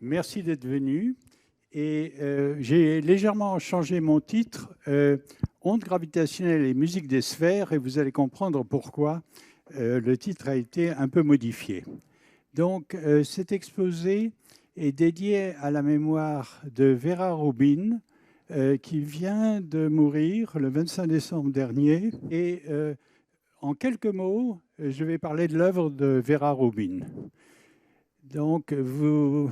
Merci d'être venu. Et j'ai légèrement changé mon titre, Ondes gravitationnelles et musique des sphères, et vous allez comprendre pourquoi le titre a été un peu modifié. Donc, cet exposé est dédié à la mémoire de Vera Rubin, qui vient de mourir le 25 décembre dernier. Et en quelques mots, je vais parler de l'œuvre de Vera Rubin. Donc, vous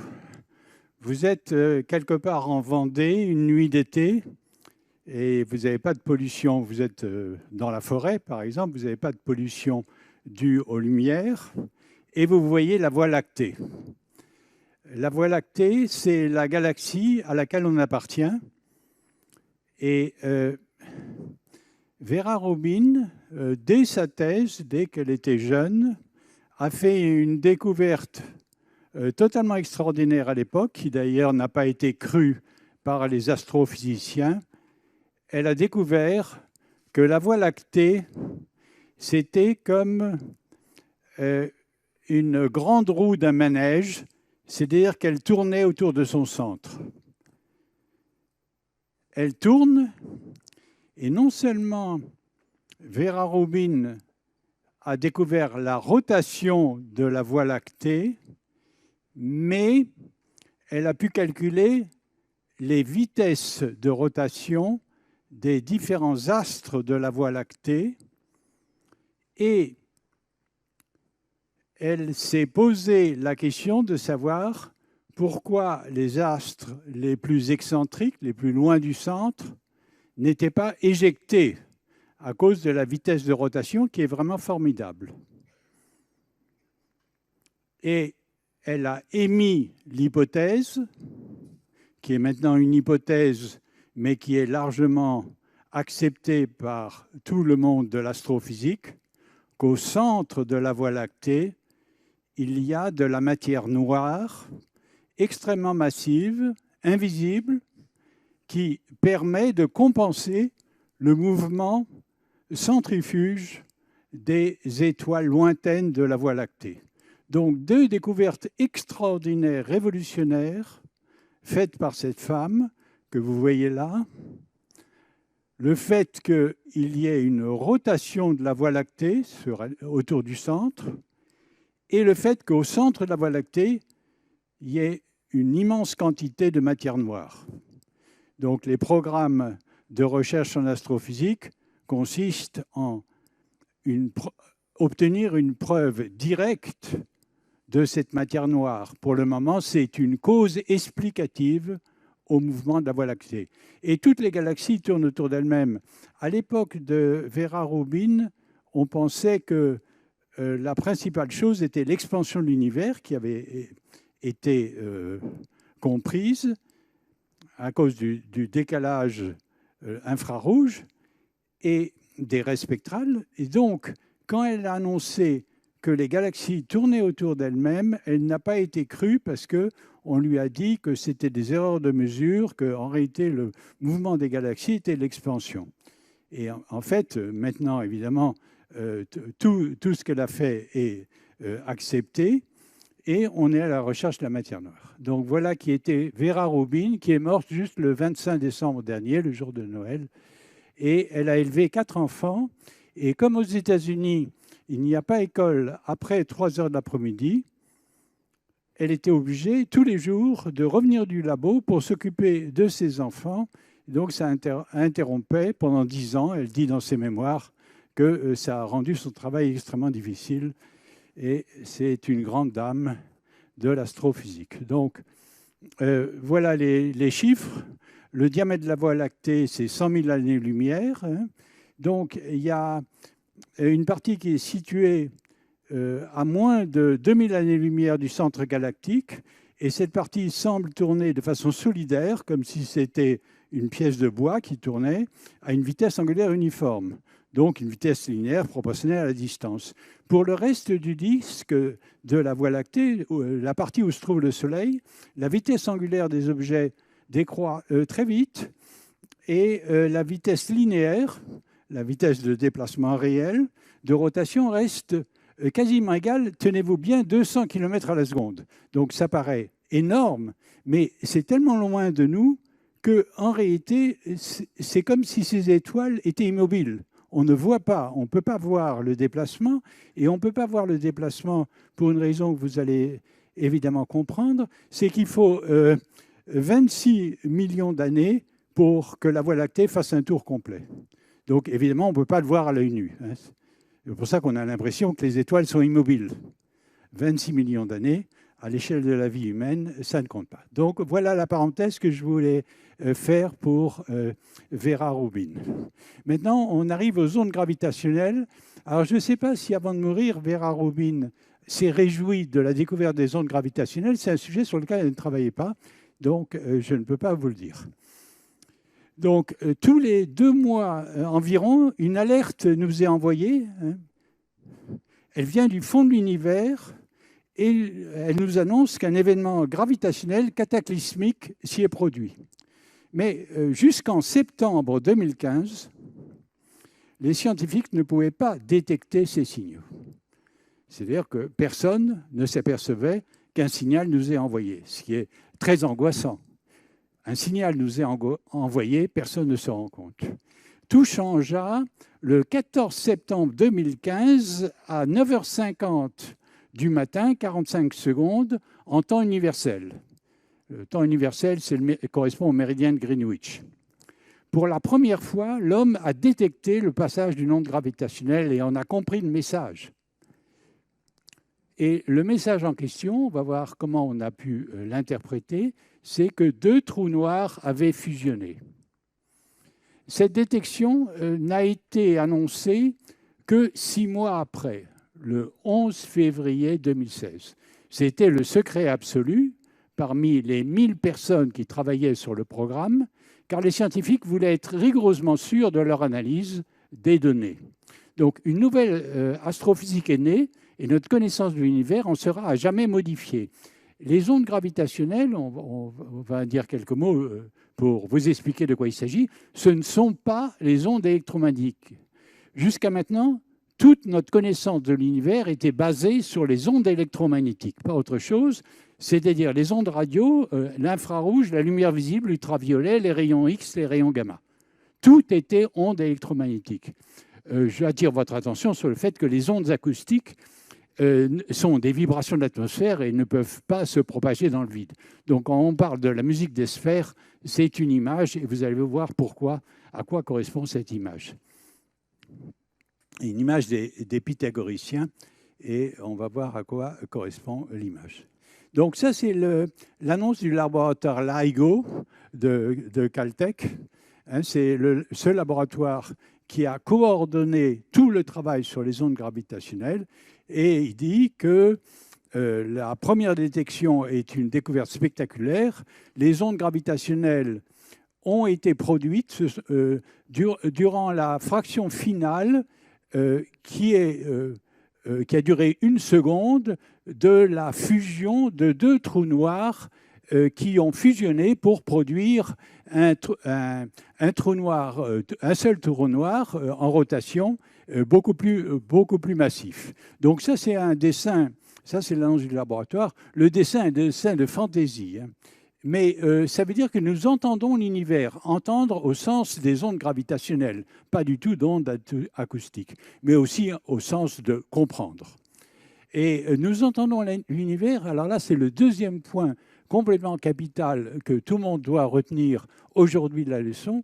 êtes quelque part en Vendée, une nuit d'été, et vous n'avez pas de pollution. Vous êtes dans la forêt, par exemple, vous n'avez pas de pollution due aux lumières, et vous voyez la Voie lactée. La Voie lactée, c'est la galaxie à laquelle on appartient. Et Vera Rubin, dès sa thèse, dès qu'elle était jeune, a fait une découverte totalement extraordinaire à l'époque, qui d'ailleurs n'a pas été crue par les astrophysiciens. Elle a découvert que la Voie lactée, c'était comme une grande roue d'un manège, c'est-à-dire qu'elle tournait autour de son centre. Elle tourne, et non seulement Vera Rubin a découvert la rotation de la Voie lactée, mais elle a pu calculer les vitesses de rotation des différents astres de la Voie lactée, et elle s'est posé la question de savoir pourquoi les astres les plus excentriques, les plus loin du centre, n'étaient pas éjectés à cause de la vitesse de rotation qui est vraiment formidable. Et elle a émis l'hypothèse, qui est maintenant une hypothèse, mais qui est largement acceptée par tout le monde de l'astrophysique, qu'au centre de la Voie lactée, il y a de la matière noire extrêmement massive, invisible, qui permet de compenser le mouvement centrifuge des étoiles lointaines de la Voie lactée. Donc, deux découvertes extraordinaires, révolutionnaires, faites par cette femme que vous voyez là. Le fait qu'il y ait une rotation de la Voie lactée autour du centre, et le fait qu'au centre de la Voie lactée, il y ait une immense quantité de matière noire. Donc, les programmes de recherche en astrophysique consistent en obtenir une preuve directe de cette matière noire. Pour le moment, c'est une cause explicative au mouvement de la Voie lactée. Et toutes les galaxies tournent autour d'elles-mêmes. À l'époque de Vera Rubin, on pensait que la principale chose était l'expansion de l'univers qui avait été comprise à cause du décalage infrarouge et des raies spectrales. Et donc, quand elle a annoncé que les galaxies tournaient autour d'elles-mêmes, elle n'a pas été crue parce qu'on lui a dit que c'était des erreurs de mesure, qu'en réalité, le mouvement des galaxies était l'expansion. Et en fait, maintenant, évidemment, tout ce qu'elle a fait est accepté, et on est à la recherche de la matière noire. Donc voilà qui était Vera Rubin, qui est morte juste le 25 décembre dernier, le jour de Noël. Et elle a élevé 4 enfants. Et comme aux États-Unis, il n'y a pas école après 3 heures de l'après-midi, elle était obligée tous les jours de revenir du labo pour s'occuper de ses enfants. Donc ça interrompait pendant 10 ans. Elle dit dans ses mémoires que ça a rendu son travail extrêmement difficile. Et c'est une grande dame de l'astrophysique. Donc, voilà les chiffres. Le diamètre de la Voie lactée, c'est 100 000 années-lumière. Donc, il y a une partie qui est située à moins de 2000 années-lumière du centre galactique. Et cette partie semble tourner de façon solidaire, comme si c'était une pièce de bois qui tournait à une vitesse angulaire uniforme. Donc une vitesse linéaire proportionnelle à la distance. Pour le reste du disque de la Voie lactée, la partie où se trouve le Soleil, la vitesse angulaire des objets décroît très vite, et la vitesse linéaire, la vitesse de déplacement réel, de rotation, reste quasiment égale, tenez-vous bien, 200 km à la seconde. Donc ça paraît énorme, mais c'est tellement loin de nous qu'en réalité, c'est comme si ces étoiles étaient immobiles. On ne voit pas, on ne peut pas voir le déplacement, et on ne peut pas voir le déplacement pour une raison que vous allez évidemment comprendre, c'est qu'il faut 26 millions d'années pour que la Voie lactée fasse un tour complet. Donc évidemment, on ne peut pas le voir à l'œil nu. C'est pour ça qu'on a l'impression que les étoiles sont immobiles. 26 millions d'années, à l'échelle de la vie humaine, ça ne compte pas. Donc voilà la parenthèse que je voulais faire pour Vera Rubin. Maintenant, on arrive aux ondes gravitationnelles. Alors je ne sais pas si avant de mourir, Vera Rubin s'est réjouie de la découverte des ondes gravitationnelles. C'est un sujet sur lequel elle ne travaillait pas, donc je ne peux pas vous le dire. Donc tous les 2 mois environ, une alerte nous est envoyée. Elle vient du fond de l'univers. Et elle nous annonce qu'un événement gravitationnel cataclysmique s'y est produit. Mais jusqu'en septembre 2015, les scientifiques ne pouvaient pas détecter ces signaux. C'est-à-dire que personne ne s'apercevait qu'un signal nous est envoyé, ce qui est très angoissant. Un signal nous est envoyé, personne ne se rend compte. Tout changea le 14 septembre 2015 à 9h50 du matin, 45 secondes, en temps universel. Le temps universel correspond au méridien de Greenwich. Pour la première fois, l'homme a détecté le passage d'une onde gravitationnelle et on a compris le message. Et le message en question, on va voir comment on a pu l'interpréter, c'est que 2 trous noirs avaient fusionné. Cette détection n'a été annoncée que 6 mois après, le 11 février 2016. C'était le secret absolu parmi les 1000 personnes qui travaillaient sur le programme, car les scientifiques voulaient être rigoureusement sûrs de leur analyse des données. Donc une nouvelle astrophysique est née et notre connaissance de l'univers en sera à jamais modifiée. Les ondes gravitationnelles, on va dire quelques mots pour vous expliquer de quoi il s'agit, ce ne sont pas les ondes électromagnétiques. Jusqu'à maintenant, toute notre connaissance de l'univers était basée sur les ondes électromagnétiques, pas autre chose, c'est-à-dire les ondes radio, l'infrarouge, la lumière visible, l'ultraviolet, les rayons X, les rayons gamma. Tout était ondes électromagnétiques. J'attire votre attention sur le fait que les ondes acoustiques sont des vibrations de l'atmosphère et ne peuvent pas se propager dans le vide. Donc quand on parle de la musique des sphères, c'est une image et vous allez voir pourquoi, à quoi correspond cette image. Une image des pythagoriciens et on va voir à quoi correspond l'image. Donc ça, c'est l'annonce du laboratoire LIGO de Caltech. C'est ce laboratoire qui a coordonné tout le travail sur les ondes gravitationnelles et il dit que la première détection est une découverte spectaculaire. Les ondes gravitationnelles ont été produites durant la fraction finale qui a duré 1 seconde de la fusion de 2 trous noirs qui ont fusionné pour produire un trou noir, un seul trou noir en rotation beaucoup plus massif. Donc ça, c'est un dessin, ça c'est l'annonce du laboratoire. Le dessin est un dessin de fantaisie. Mais ça veut dire que nous entendons l'univers, entendre au sens des ondes gravitationnelles, pas du tout d'ondes acoustiques, mais aussi au sens de comprendre. Et nous entendons l'univers, alors là c'est le deuxième point complètement capital que tout le monde doit retenir aujourd'hui de la leçon,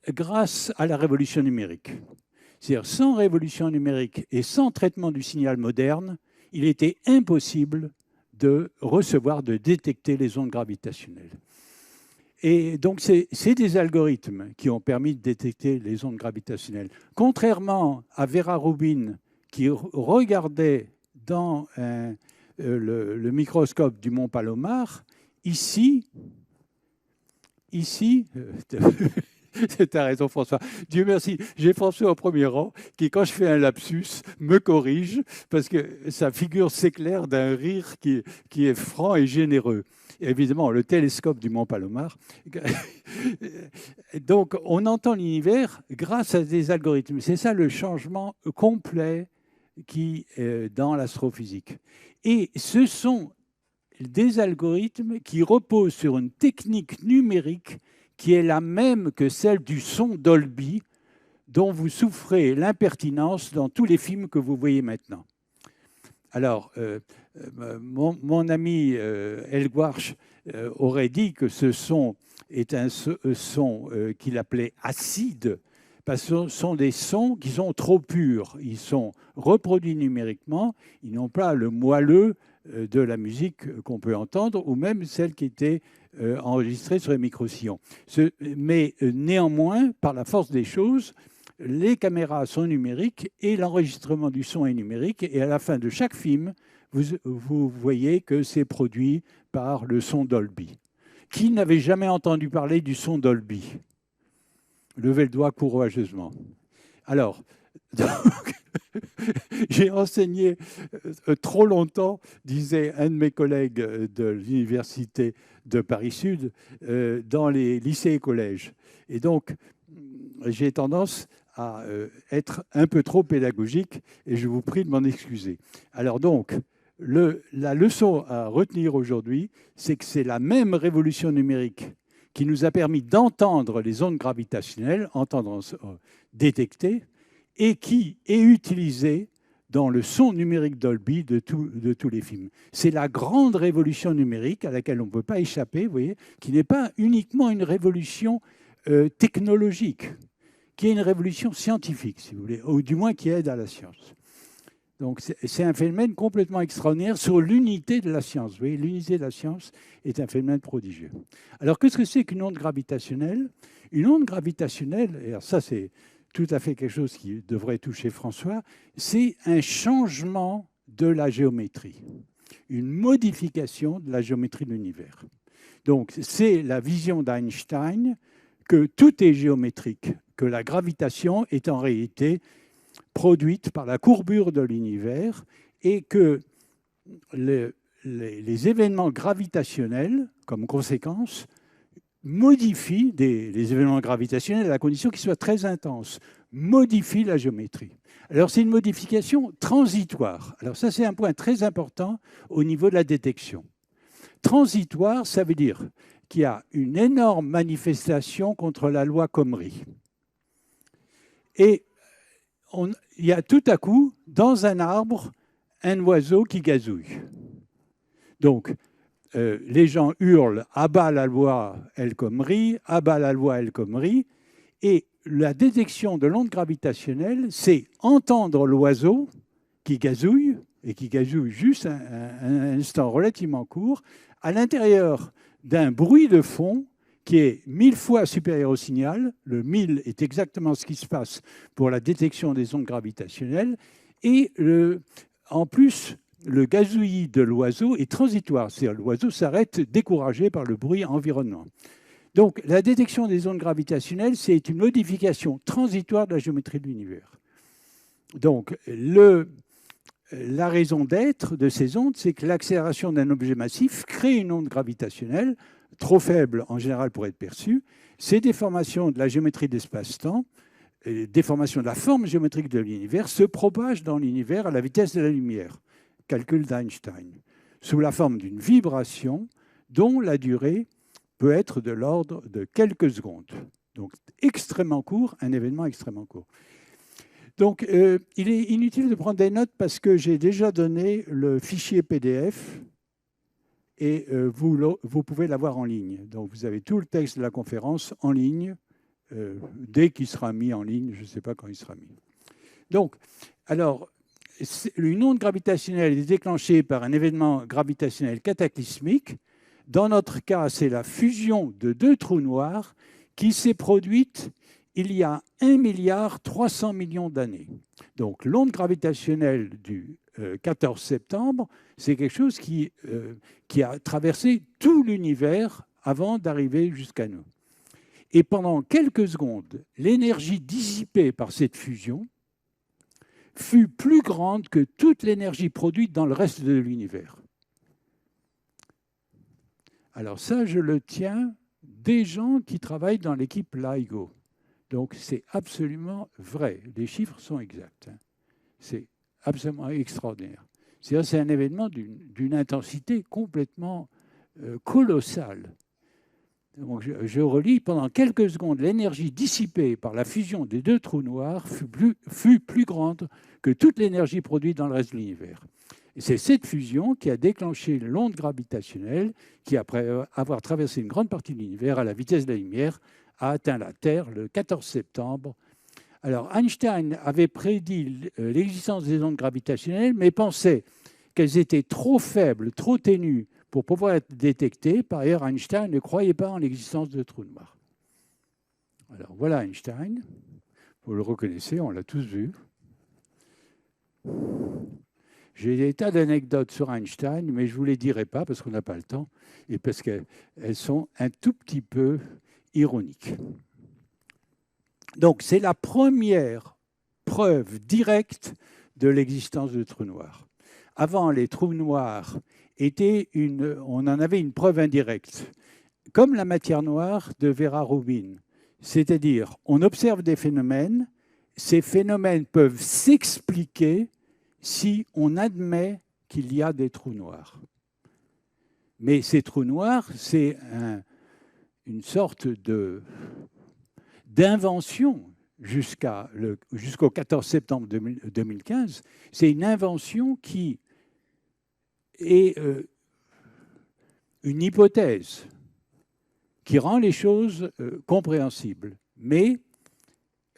grâce à la révolution numérique. C'est-à-dire sans révolution numérique et sans traitement du signal moderne, il était impossible de recevoir, de détecter les ondes gravitationnelles. Et donc, c'est des algorithmes qui ont permis de détecter les ondes gravitationnelles. Contrairement à Vera Rubin, qui regardait dans le microscope du Mont Palomar, ici t'as raison, François. Dieu merci. J'ai François au premier rang qui, quand je fais un lapsus, me corrige parce que sa figure s'éclaire d'un rire qui est franc et généreux. Et évidemment, le télescope du Mont Palomar. Donc, on entend l'univers grâce à des algorithmes. C'est ça le changement complet qui est dans l'astrophysique. Et ce sont des algorithmes qui reposent sur une technique numérique qui est la même que celle du son Dolby, dont vous souffrez l'impertinence dans tous les films que vous voyez maintenant. Alors, mon ami Elgwarch aurait dit que ce son est un son qu'il appelait acide, parce que ce sont des sons qui sont trop purs. Ils sont reproduits numériquement, ils n'ont pas le moelleux de la musique qu'on peut entendre, ou même celle qui était enregistrée sur les micro-sillons. Mais néanmoins, par la force des choses, les caméras sont numériques et l'enregistrement du son est numérique. Et à la fin de chaque film, vous voyez que c'est produit par le son Dolby. Qui n'avait jamais entendu parler du son Dolby? Levez le doigt courageusement. Alors, j'ai enseigné trop longtemps, disait un de mes collègues de l'université de Paris-Sud, dans les lycées et collèges. Et donc, j'ai tendance à être un peu trop pédagogique et je vous prie de m'en excuser. Alors donc, la leçon à retenir aujourd'hui, c'est que c'est la même révolution numérique qui nous a permis d'entendre les ondes gravitationnelles, entendre détectées, et qui est utilisée dans le son numérique Dolby de tous les films. C'est la grande révolution numérique à laquelle on ne peut pas échapper, vous voyez, qui n'est pas uniquement une révolution technologique, qui est une révolution scientifique, si vous voulez, ou du moins qui aide à la science. Donc c'est un phénomène complètement extraordinaire sur l'unité de la science. Vous voyez, l'unité de la science est un phénomène prodigieux. Alors qu'est-ce que c'est qu'une onde gravitationnelle? Une onde gravitationnelle, et alors ça c'est tout à fait quelque chose qui devrait toucher François, c'est un changement de la géométrie, une modification de la géométrie de l'univers. Donc c'est la vision d'Einstein que tout est géométrique, que la gravitation est en réalité produite par la courbure de l'univers et que les événements gravitationnels, comme conséquence, modifient les événements gravitationnels à la condition qu'ils soient très intenses, modifient la géométrie. Alors c'est une modification transitoire. Alors ça c'est un point très important au niveau de la détection. Transitoire, ça veut dire qu'il y a une énorme manifestation contre la loi Comrie. Et il y a tout à coup, dans un arbre, un oiseau qui gazouille. Donc, les gens hurlent « Abat la loi El Khomri, abat la loi El Khomri ». Et la détection de l'onde gravitationnelle, c'est entendre l'oiseau qui gazouille, et qui gazouille juste un instant relativement court, à l'intérieur d'un bruit de fond qui est 1000 fois supérieur au signal. Le 1000 est exactement ce qui se passe pour la détection des ondes gravitationnelles. Et en plus, le gazouillis de l'oiseau est transitoire. C'est-à-dire l'oiseau s'arrête découragé par le bruit environnant. Donc la détection des ondes gravitationnelles, c'est une modification transitoire de la géométrie de l'univers. Donc la raison d'être de ces ondes, c'est que l'accélération d'un objet massif crée une onde gravitationnelle trop faible en général pour être perçue. Ces déformations de la géométrie d'espace-temps, déformations de la forme géométrique de l'univers, se propagent dans l'univers à la vitesse de la lumière, calcul d'Einstein, sous la forme d'une vibration dont la durée peut être de l'ordre de quelques secondes. Donc extrêmement court, un événement extrêmement court. Donc il est inutile de prendre des notes parce que j'ai déjà donné le fichier PDF et vous pouvez l'avoir en ligne. Donc vous avez tout le texte de la conférence en ligne, dès qu'il sera mis en ligne, je ne sais pas quand il sera mis. Donc, alors, une onde gravitationnelle est déclenchée par un événement gravitationnel cataclysmique. Dans notre cas, c'est la fusion de deux trous noirs qui s'est produite il y a 1,3 milliard d'années. Donc l'onde gravitationnelle du 14 septembre, c'est quelque chose qui a traversé tout l'univers avant d'arriver jusqu'à nous. Et pendant quelques secondes, l'énergie dissipée par cette fusion fut plus grande que toute l'énergie produite dans le reste de l'univers. Alors ça, je le tiens des gens qui travaillent dans l'équipe LIGO. Donc c'est absolument vrai. Les chiffres sont exacts. C'est absolument extraordinaire. C'est un événement d'une intensité complètement colossale. Donc je relis, pendant quelques secondes, l'énergie dissipée par la fusion des deux trous noirs fut plus grande que toute l'énergie produite dans le reste de l'univers. Et c'est cette fusion qui a déclenché l'onde gravitationnelle qui, après avoir traversé une grande partie de l'univers à la vitesse de la lumière, a atteint la Terre le 14 septembre. Alors Einstein avait prédit l'existence des ondes gravitationnelles, mais pensait qu'elles étaient trop faibles, trop ténues pour pouvoir être détectées. Par ailleurs, Einstein ne croyait pas en l'existence de trous noirs. Alors voilà Einstein, vous le reconnaissez, on l'a tous vu. J'ai des tas d'anecdotes sur Einstein, mais je ne vous les dirai pas parce qu'on n'a pas le temps et parce qu'elles sont un tout petit peu ironiques. Donc, c'est la première preuve directe de l'existence de trous noirs. Avant, les trous noirs on en avait une preuve indirecte, comme la matière noire de Vera Rubin. C'est-à-dire, on observe des phénomènes, ces phénomènes peuvent s'expliquer si on admet qu'il y a des trous noirs. Mais ces trous noirs, c'est une sorte d'invention jusqu'au 14 septembre 2015. C'est une invention qui est une hypothèse qui rend les choses compréhensibles. Mais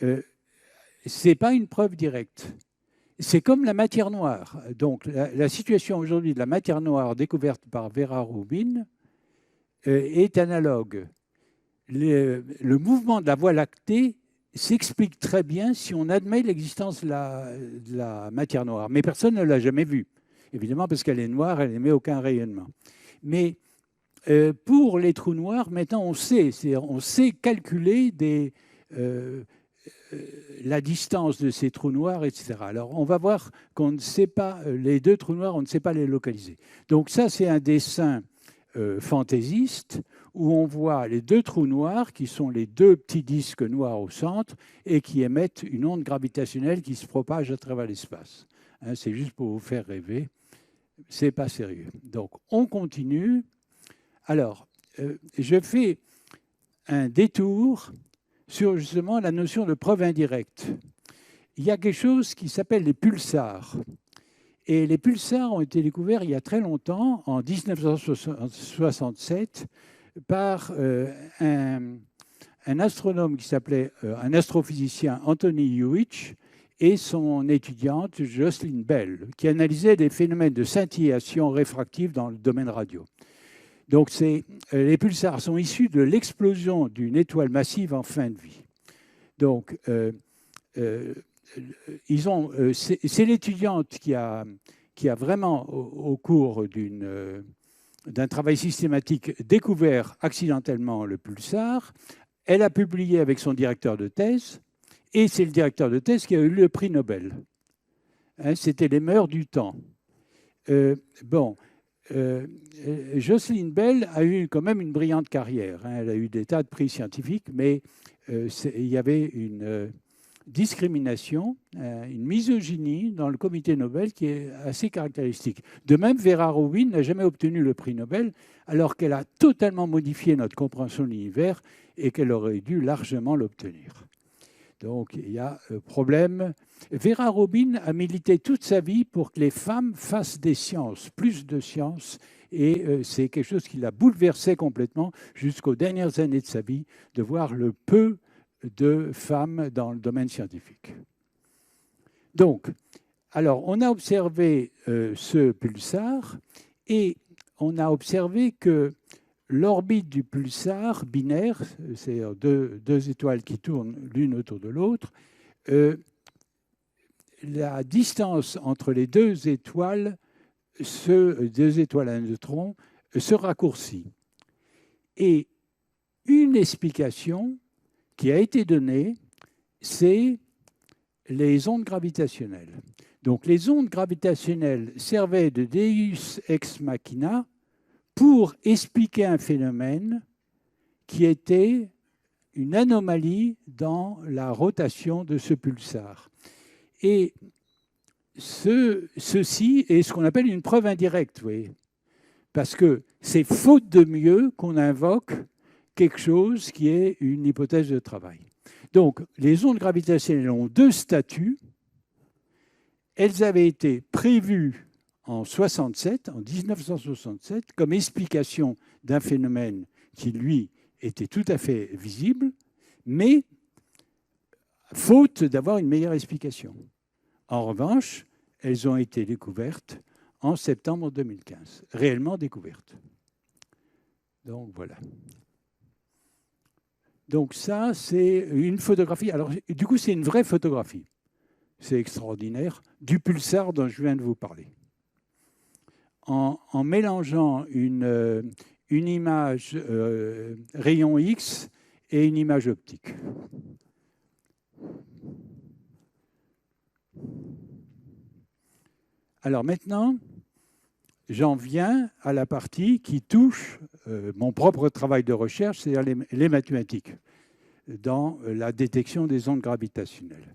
ce n'est pas une preuve directe. C'est comme la matière noire. Donc, la situation aujourd'hui de la matière noire découverte par Vera Rubin est analogue. Le mouvement de la Voie lactée s'explique très bien si on admet l'existence de la matière noire. Mais personne ne l'a jamais vue, évidemment, parce qu'elle est noire, elle n'émet aucun rayonnement. Mais pour les trous noirs, maintenant, on sait calculer la distance de ces trous noirs, etc. Alors, on va voir qu'on ne sait pas, les deux trous noirs, on ne sait pas les localiser. Donc ça, c'est un dessin fantaisiste où on voit les deux trous noirs qui sont les deux petits disques noirs au centre et qui émettent une onde gravitationnelle qui se propage à travers l'espace. Hein, c'est juste pour vous faire rêver. C'est pas sérieux. Donc, on continue. Alors, je fais un détour sur justement la notion de preuve indirecte. Il y a quelque chose qui s'appelle les pulsars. Et les pulsars ont été découverts il y a très longtemps, en 1967, par un astronome qui s'appelait, un astrophysicien, Anthony Hewitt, et son étudiante, Jocelyn Bell, qui analysait des phénomènes de scintillation réfractive dans le domaine radio. Donc, les pulsars sont issus de l'explosion d'une étoile massive en fin de vie. Donc, c'est l'étudiante qui a vraiment, au cours d'un travail systématique, découvert accidentellement le pulsar. Elle a publié avec son directeur de thèse, et c'est le directeur de thèse qui a eu le prix Nobel. Hein, c'était les mœurs du temps. Jocelyn Bell a eu quand même une brillante carrière. Hein, elle a eu des tas de prix scientifiques, mais il y avait une discrimination, une misogynie dans le comité Nobel qui est assez caractéristique. De même, Vera Rubin n'a jamais obtenu le prix Nobel alors qu'elle a totalement modifié notre compréhension de l'univers et qu'elle aurait dû largement l'obtenir. Donc, il y a problème. Vera Rubin a milité toute sa vie pour que les femmes fassent des sciences, plus de sciences, et c'est quelque chose qui l'a bouleversée complètement jusqu'aux dernières années de sa vie, de voir le peu de femmes dans le domaine scientifique. Donc, alors, on a observé ce pulsar et on a observé que l'orbite du pulsar binaire, c'est deux étoiles qui tournent l'une autour de l'autre, la distance entre les deux étoiles à neutrons, se raccourcit. Et une explication qui a été donnée, c'est les ondes gravitationnelles. Donc les ondes gravitationnelles servaient de deus ex machina pour expliquer un phénomène qui était une anomalie dans la rotation de ce pulsar. Et ceci est ce qu'on appelle une preuve indirecte, vous voyez, parce que c'est faute de mieux qu'on invoque quelque chose qui est une hypothèse de travail. Donc, les ondes gravitationnelles ont deux statuts. Elles avaient été prévues en 1967, comme explication d'un phénomène qui, lui, était tout à fait visible, mais faute d'avoir une meilleure explication. En revanche, elles ont été découvertes en septembre 2015, réellement découvertes. Donc voilà. Donc ça, c'est une photographie. Alors, du coup, c'est une vraie photographie. C'est extraordinaire, du pulsar dont je viens de vous parler. En mélangeant une image rayon X et une image optique. Alors maintenant, j'en viens à la partie qui touche mon propre travail de recherche, c'est-à-dire les mathématiques, dans la détection des ondes gravitationnelles.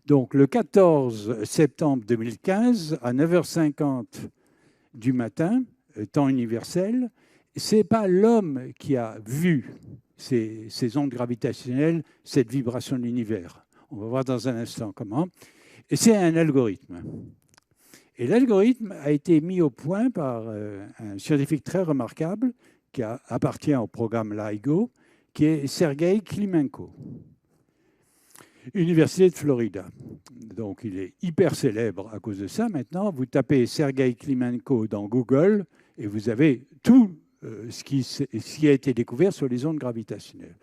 Donc le 14 septembre 2015, à 9h50 du matin, temps universel, ce n'est pas l'homme qui a vu ces ondes gravitationnelles, cette vibration de l'univers. On va voir dans un instant comment. Et c'est un algorithme. Et l'algorithme a été mis au point par un scientifique très remarquable qui appartient au programme LIGO, qui est Sergei Klimenko, Université de Florida. Donc il est hyper célèbre à cause de ça. Maintenant, vous tapez Sergei Klimenko dans Google et vous avez tout ce qui a été découvert sur les ondes gravitationnelles.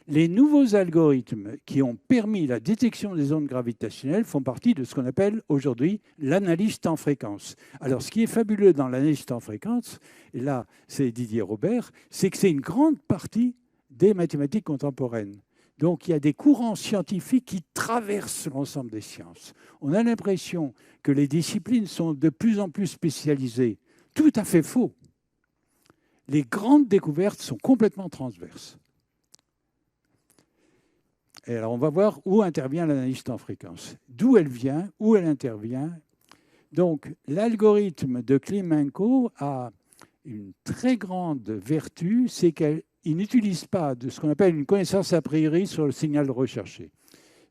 Les nouveaux algorithmes qui ont permis la détection des ondes gravitationnelles font partie de ce qu'on appelle aujourd'hui l'analyse temps fréquence. Alors, ce qui est fabuleux dans l'analyse temps fréquence, et là, c'est Didier Robert, c'est que c'est une grande partie des mathématiques contemporaines. Donc, il y a des courants scientifiques qui traversent l'ensemble des sciences. On a l'impression que les disciplines sont de plus en plus spécialisées. Tout à fait faux. Les grandes découvertes sont complètement transverses. Et alors, on va voir où intervient l'analyse temps fréquence, d'où elle vient, où elle intervient. Donc, l'algorithme de Klimenko a une très grande vertu, c'est qu'il n'utilise pas de ce qu'on appelle une connaissance a priori sur le signal recherché.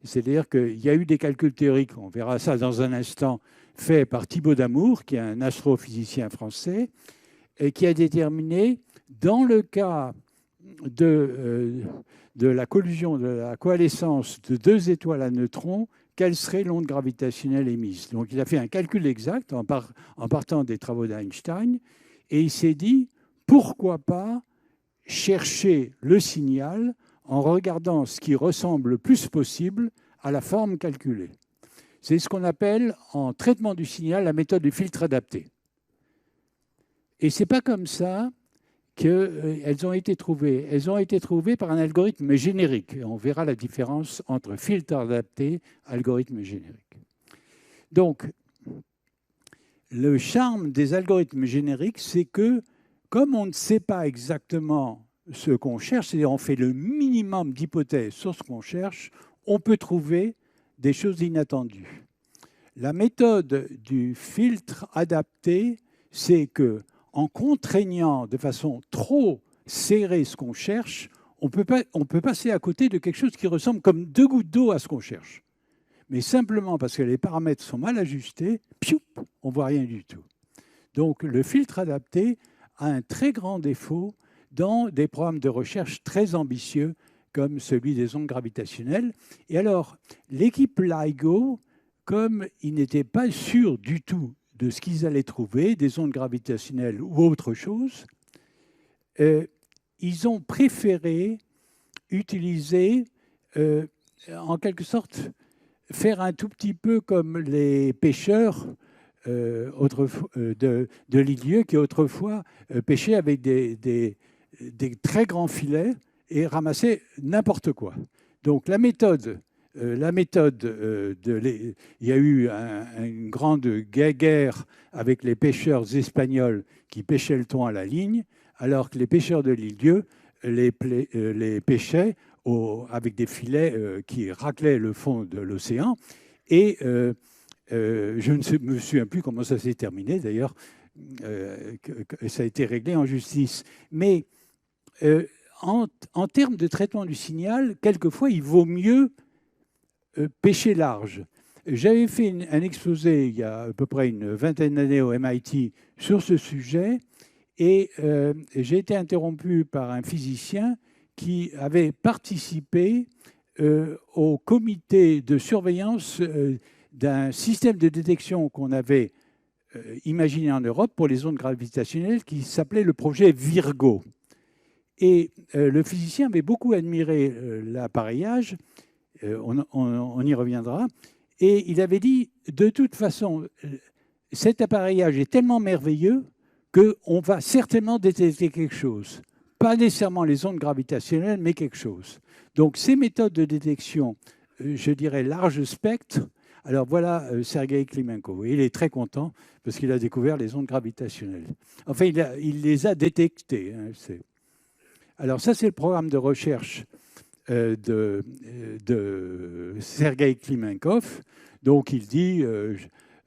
C'est-à-dire qu'il y a eu des calculs théoriques, on verra ça dans un instant, faits par Thibaut Damour, qui est un astrophysicien français, et qui a déterminé, dans le cas de la collusion, de la coalescence de deux étoiles à neutrons, quelle serait l'onde gravitationnelle émise. Donc il a fait un calcul exact en partant des travaux d'Einstein, et il s'est dit, pourquoi pas chercher le signal en regardant ce qui ressemble le plus possible à la forme calculée. C'est ce qu'on appelle en traitement du signal la méthode du filtre adapté. Et ce n'est pas comme ça qu'elles ont été trouvées. Elles ont été trouvées par un algorithme générique. On verra la différence entre filtre adapté et algorithme générique. Donc, le charme des algorithmes génériques, c'est que, comme on ne sait pas exactement ce qu'on cherche, c'est-à-dire on fait le minimum d'hypothèses sur ce qu'on cherche, on peut trouver des choses inattendues. La méthode du filtre adapté, c'est que en contraignant de façon trop serrée ce qu'on cherche, on peut passer à côté de quelque chose qui ressemble comme deux gouttes d'eau à ce qu'on cherche. Mais simplement parce que les paramètres sont mal ajustés, pioup, on ne voit rien du tout. Donc le filtre adapté a un très grand défaut dans des programmes de recherche très ambitieux comme celui des ondes gravitationnelles. Et alors, l'équipe LIGO, comme ils n'étaient pas sûrs du tout de ce qu'ils allaient trouver, des ondes gravitationnelles ou autre chose, ils ont préféré utiliser, en quelque sorte, faire un tout petit peu comme les pêcheurs de l'Ilieu qui autrefois pêchaient avec des très grands filets et ramassaient n'importe quoi. Donc la méthode, il y a eu une grande guerre avec les pêcheurs espagnols qui pêchaient le thon à la ligne, alors que les pêcheurs de l'Ilieu les pêchaient avec des filets qui raclaient le fond de l'océan. Et Je ne me souviens plus comment ça s'est terminé, d'ailleurs. Ça a été réglé en justice. Mais en termes de traitement du signal, quelquefois, il vaut mieux pêcher large. J'avais fait un exposé il y a à peu près une vingtaine d'années au MIT sur ce sujet, et j'ai été interrompu par un physicien qui avait participé au comité de surveillance d'un système de détection qu'on avait imaginé en Europe pour les ondes gravitationnelles qui s'appelait le projet Virgo. Et le physicien avait beaucoup admiré l'appareillage, on y reviendra, et il avait dit, de toute façon, cet appareillage est tellement merveilleux qu'on va certainement détecter quelque chose. Pas nécessairement les ondes gravitationnelles, mais quelque chose. Donc ces méthodes de détection, je dirais large spectre, alors voilà Sergueï Klimenko. Et il est très content parce qu'il a découvert les ondes gravitationnelles. Enfin, il les a détectées. Hein, alors ça, c'est le programme de recherche de Sergueï Klimenkov. Donc il dit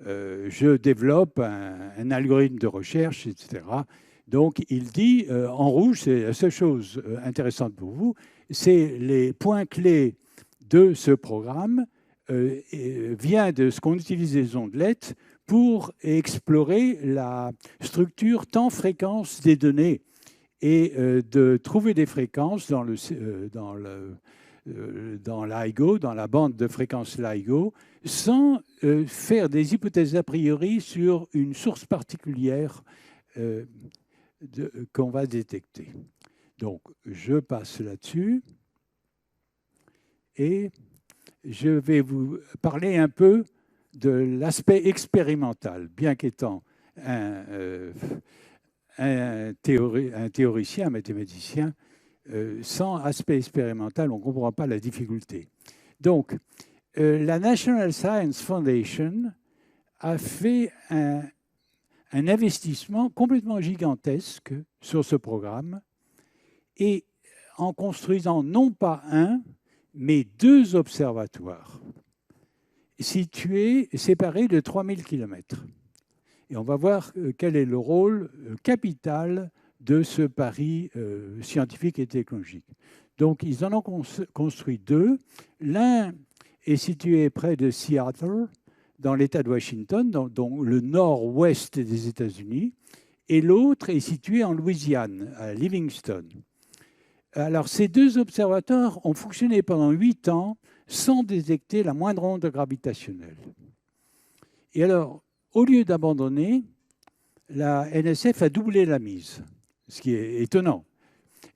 je développe un algorithme de recherche, etc. Donc il dit en rouge, c'est la seule chose intéressante pour vous, c'est les points clés de ce programme vient de ce qu'on utilise les ondelettes pour explorer la structure temps-fréquence des données et de trouver des fréquences dans l'LIGO, dans la bande de fréquences LIGO, sans faire des hypothèses a priori sur une source particulière qu'on va détecter. Donc, je passe là-dessus et je vais vous parler un peu de l'aspect expérimental, bien qu'étant un théoricien, un mathématicien, sans aspect expérimental, on ne comprend pas la difficulté. Donc, la National Science Foundation a fait un investissement complètement gigantesque sur ce programme et en construisant non pas un, mais 2 observatoires situés, séparés de 3000 km. Et on va voir quel est le rôle capital de ce pari scientifique et technologique. Donc, ils en ont construit 2. L'un est situé près de Seattle, dans l'État de Washington, dans le nord-ouest des États-Unis, et l'autre est situé en Louisiane, à Livingston. Alors, ces 2 observatoires ont fonctionné pendant 8 ans sans détecter la moindre onde gravitationnelle. Et alors, au lieu d'abandonner, la NSF a doublé la mise, ce qui est étonnant.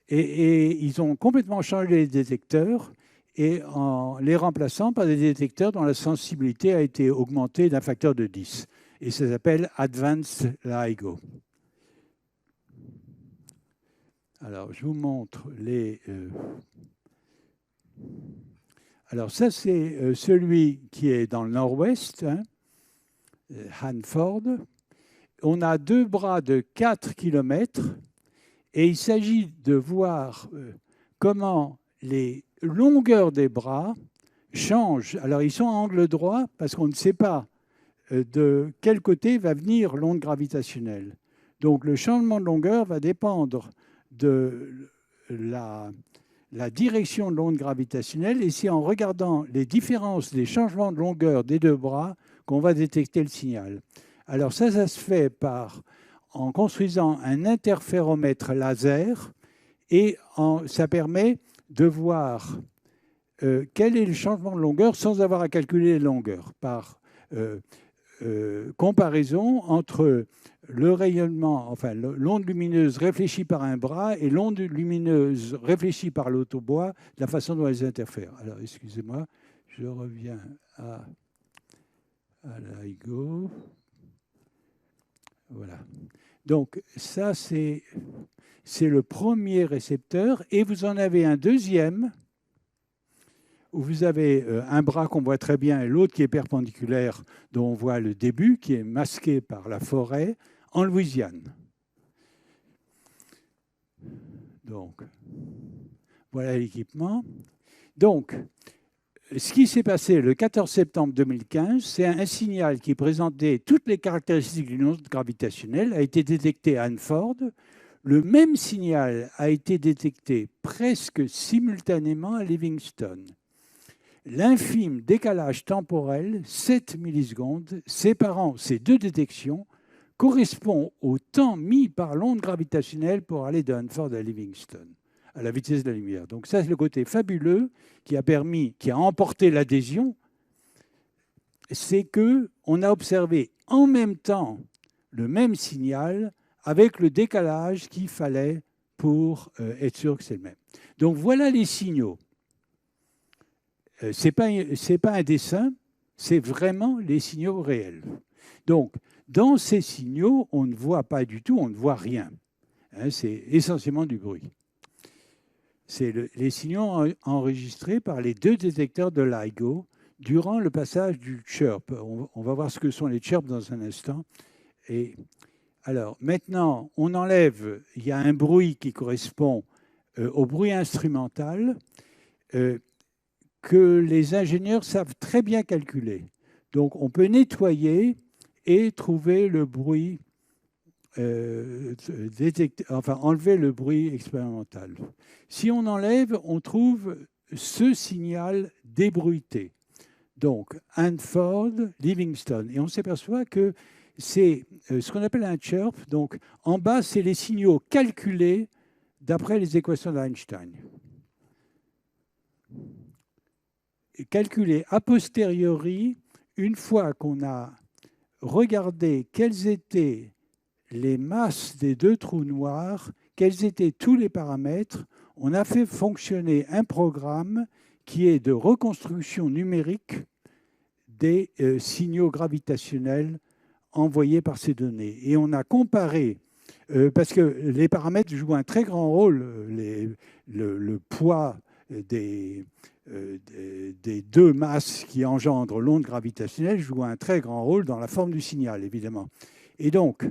Et ils ont complètement changé les détecteurs et en les remplaçant par des détecteurs dont la sensibilité a été augmentée d'un facteur de 10. Et ça s'appelle Advanced LIGO. Alors, je vous montre les... Alors, ça, c'est celui qui est dans le nord-ouest, hein, Hanford. On a 2 bras de 4 km et il s'agit de voir comment les longueurs des bras changent. Alors, ils sont à angle droit parce qu'on ne sait pas de quel côté va venir l'onde gravitationnelle. Donc, le changement de longueur va dépendre de la direction de l'onde gravitationnelle et c'est en regardant les différences des changements de longueur des 2 bras qu'on va détecter le signal. Alors ça se fait en construisant un interféromètre laser et ça permet de voir quel est le changement de longueur sans avoir à calculer les longueurs par comparaison entre le rayonnement, enfin l'onde lumineuse réfléchie par un bras et l'onde lumineuse réfléchie par l'autre bois, la façon dont elles interfèrent. Alors, excusez-moi, je reviens à LIGO. Voilà. Donc, ça, c'est le premier récepteur. Et vous en avez un deuxième où vous avez un bras qu'on voit très bien et l'autre qui est perpendiculaire, dont on voit le début, qui est masqué par la forêt, en Louisiane. Donc, voilà l'équipement. Donc, ce qui s'est passé le 14 septembre 2015, c'est un signal qui présentait toutes les caractéristiques d'une onde gravitationnelle, a été détecté à Hanford. Le même signal a été détecté presque simultanément à Livingston. L'infime décalage temporel, 7 millisecondes, séparant ces deux détections, correspond au temps mis par l'onde gravitationnelle pour aller de Hanford à Livingston, à la vitesse de la lumière. Donc ça, c'est le côté fabuleux qui a emporté l'adhésion, c'est qu'on a observé en même temps le même signal avec le décalage qu'il fallait pour être sûr que c'est le même. Donc voilà les signaux. Ce n'est pas un dessin, c'est vraiment les signaux réels. Donc, dans ces signaux, on ne voit pas du tout, on ne voit rien. Hein, c'est essentiellement du bruit. C'est les signaux enregistrés par les deux détecteurs de LIGO durant le passage du chirp. On va voir ce que sont les chirps dans un instant. Et alors, maintenant, on enlève, il y a un bruit qui correspond au bruit instrumental que les ingénieurs savent très bien calculer. Donc, on peut nettoyer et trouver le bruit, enlever le bruit expérimental. Si on enlève, on trouve ce signal débruité. Donc, Hanford, Livingston. Et on s'aperçoit que c'est ce qu'on appelle un chirp. Donc, en bas, c'est les signaux calculés d'après les équations d'Einstein. Calculés a posteriori, une fois qu'on a regardé quelles étaient les masses des deux trous noirs, quels étaient tous les paramètres, on a fait fonctionner un programme qui est de reconstruction numérique des signaux gravitationnels envoyés par ces données. Et on a comparé, parce que les paramètres jouent un très grand rôle, le poids des deux masses qui engendrent l'onde gravitationnelle joue un très grand rôle dans la forme du signal, évidemment. Et donc,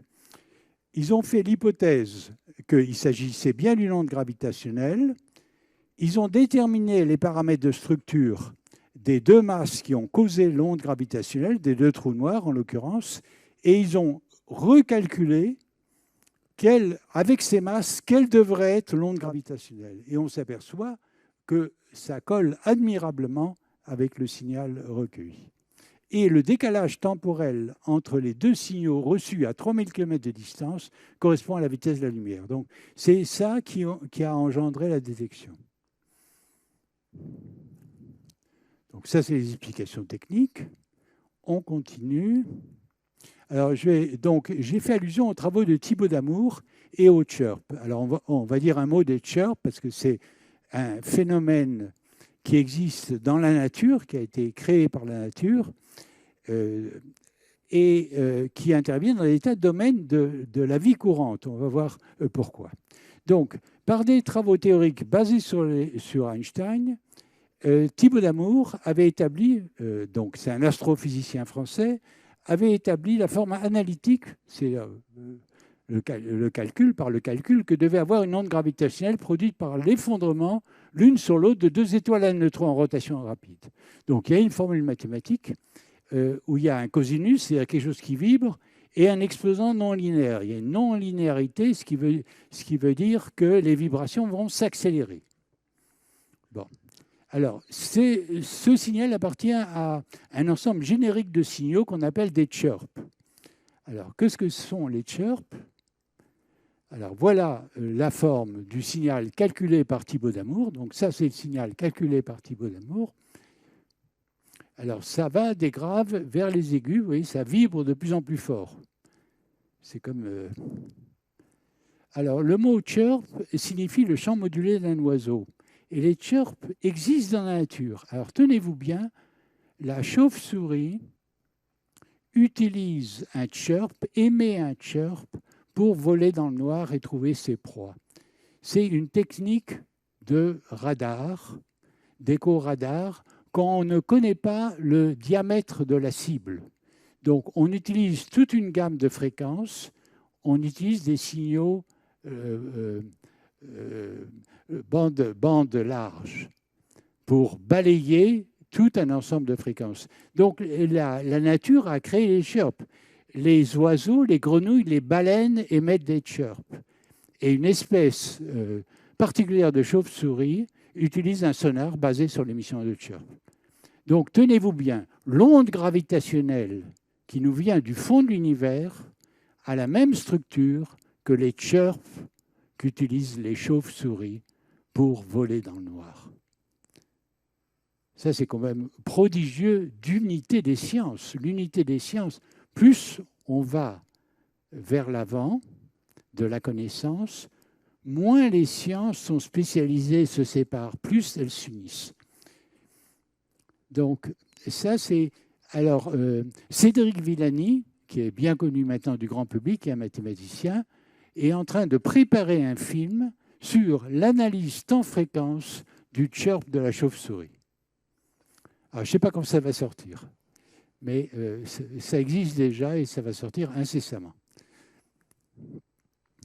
ils ont fait l'hypothèse qu'il s'agissait bien d'une onde gravitationnelle. Ils ont déterminé les paramètres de structure des deux masses qui ont causé l'onde gravitationnelle, des deux trous noirs en l'occurrence, et ils ont recalculé avec ces masses, quelle devrait être l'onde gravitationnelle. Et on s'aperçoit que ça colle admirablement avec le signal recueilli. Et le décalage temporel entre les deux signaux reçus à 3000 km de distance correspond à la vitesse de la lumière. Donc, c'est ça qui a engendré la détection. Donc, ça, c'est les explications techniques. On continue. Alors, j'ai fait allusion aux travaux de Thibaut Damour et aux chirps. Alors, on va dire un mot des chirps parce que c'est un phénomène qui existe dans la nature, qui a été créé par la nature, et qui intervient dans des tas de domaines de la vie courante. On va voir pourquoi. Donc, par des travaux théoriques basés sur Einstein, Thibaut Damour avait établi, donc c'est un astrophysicien français, avait établi la forme analytique, c'est le calcul, par le calcul que devait avoir une onde gravitationnelle produite par l'effondrement l'une sur l'autre de deux étoiles à neutrons en rotation rapide. Donc il y a une formule mathématique où il y a un cosinus, c'est-à-dire quelque chose qui vibre, et un exposant non linéaire. Il y a une non-linéarité, ce qui veut dire que les vibrations vont s'accélérer. Bon. Alors, ce signal appartient à un ensemble générique de signaux qu'on appelle des chirps. Alors, qu'est-ce que sont les chirps? Alors, voilà la forme du signal calculé par Thibaut Damour. Donc, ça, c'est le signal calculé par Thibaut Damour. Alors, ça va des graves vers les aigus. Vous voyez, ça vibre de plus en plus fort. C'est comme... Alors, le mot chirp signifie le chant modulé d'un oiseau. Et les chirps existent dans la nature. Alors, tenez-vous bien, la chauve-souris utilise un chirp, émet un chirp pour voler dans le noir et trouver ses proies. C'est une technique de radar, d'écho-radar, quand on ne connaît pas le diamètre de la cible. Donc, on utilise toute une gamme de fréquences, on utilise des signaux bande large pour balayer tout un ensemble de fréquences. Donc la nature a créé les chirps. Les oiseaux, les grenouilles, les baleines émettent des chirps. Et une espèce particulière de chauve-souris utilise un sonar basé sur l'émission de chirps. Donc tenez-vous bien, l'onde gravitationnelle qui nous vient du fond de l'univers a la même structure que les chirps qu'utilisent les chauves-souris pour voler dans le noir. Ça, c'est quand même prodigieux d'unité des sciences. L'unité des sciences, plus on va vers l'avant de la connaissance, moins les sciences sont spécialisées et se séparent, plus elles s'unissent. Donc, ça, c'est... Alors, Cédric Villani, qui est bien connu maintenant du grand public, qui est un mathématicien, est en train de préparer un film sur l'analyse temps-fréquence du chirp de la chauve-souris. Alors, je ne sais pas quand ça va sortir, mais ça existe déjà et ça va sortir incessamment.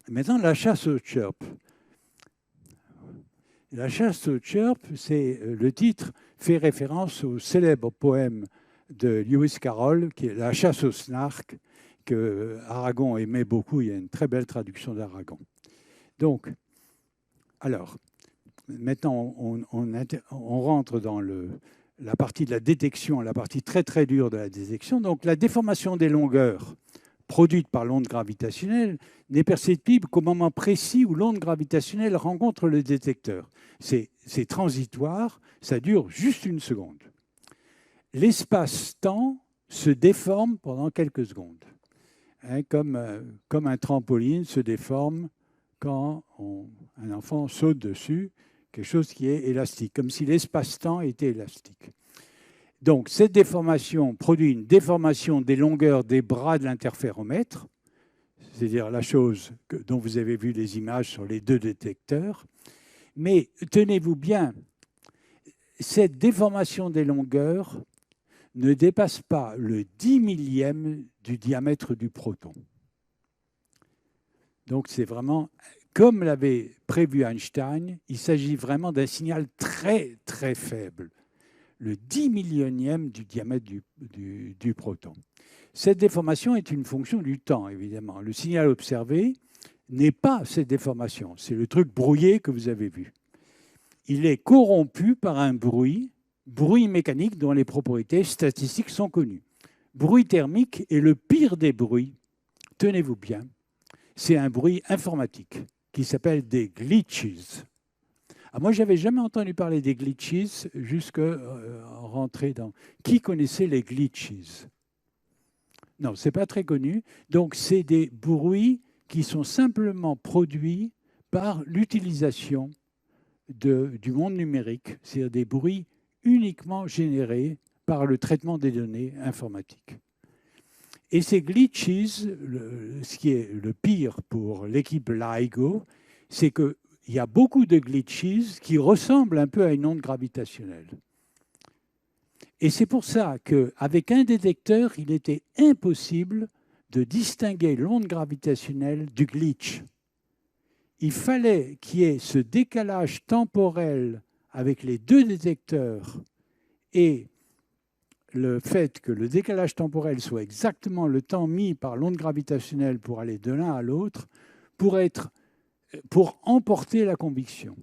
Maintenant, la chasse au chirp. La chasse au chirp, c'est le titre fait référence au célèbre poème de Lewis Carroll, qui est La chasse au snark, que Aragon aimait beaucoup. Il y a une très belle traduction d'Aragon. Donc, alors, maintenant, on rentre dans la partie de la détection, la partie très très dure de la détection. Donc, la déformation des longueurs produite par l'onde gravitationnelle n'est perceptible qu'au moment précis où l'onde gravitationnelle rencontre le détecteur. C'est transitoire, ça dure juste une seconde. L'espace-temps se déforme pendant quelques secondes, hein, comme un trampoline se déforme quand un enfant saute dessus, quelque chose qui est élastique, comme si l'espace-temps était élastique. Donc, cette déformation produit une déformation des longueurs des bras de l'interféromètre, c'est-à-dire la chose dont vous avez vu les images sur les deux détecteurs. Mais tenez-vous bien, cette déformation des longueurs ne dépasse pas le 10 millième du diamètre du proton. Donc, c'est vraiment, comme l'avait prévu Einstein, il s'agit vraiment d'un signal très, très faible. Le 10 millionième du diamètre du proton. Cette déformation est une fonction du temps, évidemment. Le signal observé n'est pas cette déformation, c'est le truc brouillé que vous avez vu. Il est corrompu par un bruit mécanique dont les propriétés statistiques sont connues. Bruit thermique est le pire des bruits. Tenez-vous bien, c'est un bruit informatique qui s'appelle des glitches. Alors moi, je n'avais jamais entendu parler des glitches jusqu'à rentrer dans... Qui connaissait les glitches? Non, ce n'est pas très connu. Donc, c'est des bruits qui sont simplement produits par l'utilisation du monde numérique, c'est-à-dire des bruits uniquement générés par le traitement des données informatiques. Et ces glitches, ce qui est le pire pour l'équipe LIGO, c'est que il y a beaucoup de glitches qui ressemblent un peu à une onde gravitationnelle. Et c'est pour ça qu'avec un détecteur, il était impossible de distinguer l'onde gravitationnelle du glitch. Il fallait qu'il y ait ce décalage temporel avec les deux détecteurs et le fait que le décalage temporel soit exactement le temps mis par l'onde gravitationnelle pour aller de l'un à l'autre pour emporter la conviction.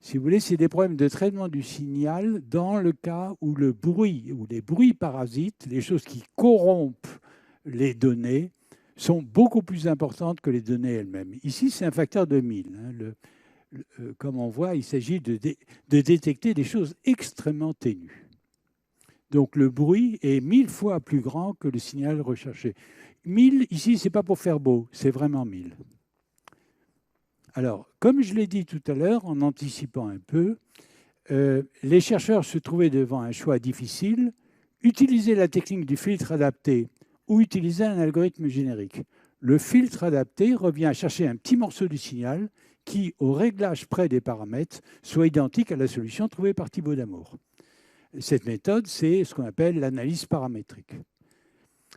Si vous voulez, c'est des problèmes de traitement du signal dans le cas où le bruit, ou les bruits parasites, les choses qui corrompent les données, sont beaucoup plus importantes que les données elles-mêmes. Ici, c'est un facteur de 1000. Comme on voit, il s'agit de détecter des choses extrêmement ténues. Donc le bruit est 1000 fois plus grand que le signal recherché. 1000, ici, ce n'est pas pour faire beau, c'est vraiment 1000. Alors, comme je l'ai dit tout à l'heure, en anticipant un peu, les chercheurs se trouvaient devant un choix difficile, utiliser la technique du filtre adapté ou utiliser un algorithme générique. Le filtre adapté revient à chercher un petit morceau du signal qui, au réglage près des paramètres, soit identique à la solution trouvée par Thibaut Damour. Cette méthode, c'est ce qu'on appelle l'analyse paramétrique.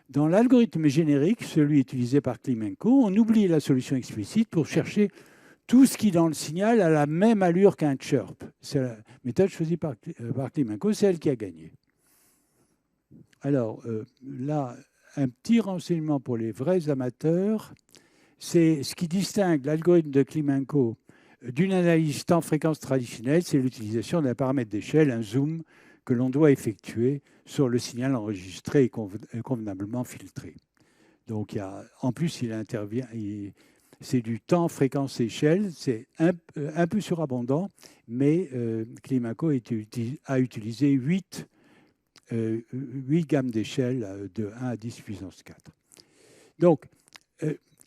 Dans l'algorithme générique, celui utilisé par Klimenko, on oublie la solution explicite pour chercher tout ce qui, dans le signal, a la même allure qu'un chirp. C'est la méthode choisie par Klimenko, c'est elle qui a gagné. Alors, là, un petit renseignement pour les vrais amateurs, c'est ce qui distingue l'algorithme de Klimenko d'une analyse temps-fréquence traditionnelle, c'est l'utilisation d'un paramètre d'échelle, un zoom, que l'on doit effectuer sur le signal enregistré et convenablement filtré. Donc, en plus, il intervient, c'est du temps, fréquence, échelle, c'est un peu surabondant, mais Klimenko a utilisé 8 gammes d'échelle de 1 à 10 puissance 4. Donc,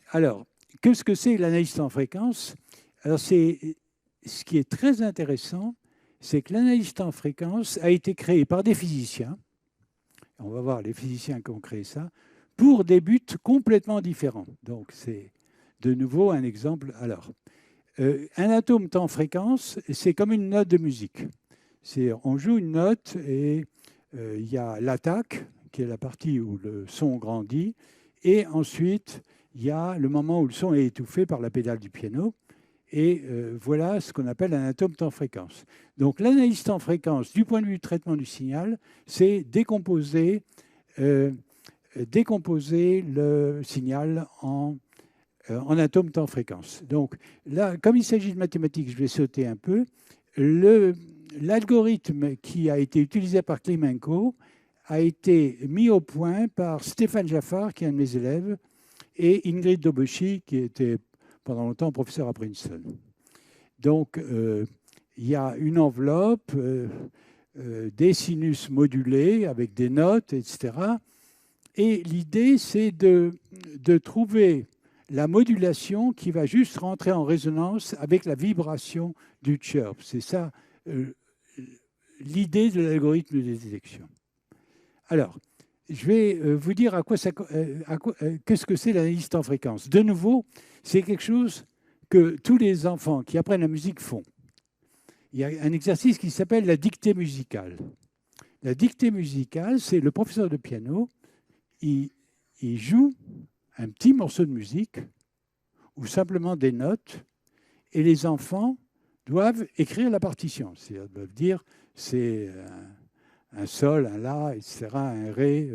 alors, qu'est-ce que c'est l'analyse temps-fréquence? Alors, ce qui est très intéressant, c'est que l'analyse temps-fréquence a été créée par des physiciens, on va voir les physiciens qui ont créé ça, pour des buts complètement différents. Donc, c'est de nouveau un exemple. Alors, un atome temps-fréquence, c'est comme une note de musique. On joue une note et il y a l'attaque, qui est la partie où le son grandit, et ensuite, il y a le moment où le son est étouffé par la pédale du piano. Et voilà ce qu'on appelle un atome temps-fréquence. Donc l'analyse temps-fréquence, du point de vue du traitement du signal, c'est décomposer le signal en atomes temps-fréquence. Donc là, comme il s'agit de mathématiques, je vais sauter un peu. L'algorithme qui a été utilisé par Klimenko a été mis au point par Stéphane Jaffar, qui est un de mes élèves, et Ingrid Doboshi, qui était pendant longtemps professeur à Princeton. Donc, il y a une enveloppe, des sinus modulés avec des notes, etc. Et l'idée, c'est de trouver la modulation qui va juste rentrer en résonance avec la vibration du chirp. C'est ça l'idée de l'algorithme de détection. Alors, je vais vous dire qu'est-ce que c'est l'analyse temps-fréquence. De nouveau, c'est quelque chose que tous les enfants qui apprennent la musique font. Il y a un exercice qui s'appelle la dictée musicale. La dictée musicale, c'est le professeur de piano, il joue un petit morceau de musique ou simplement des notes, et les enfants doivent écrire la partition. C'est-à-dire doivent dire c'est un sol, un la, etc., un ré.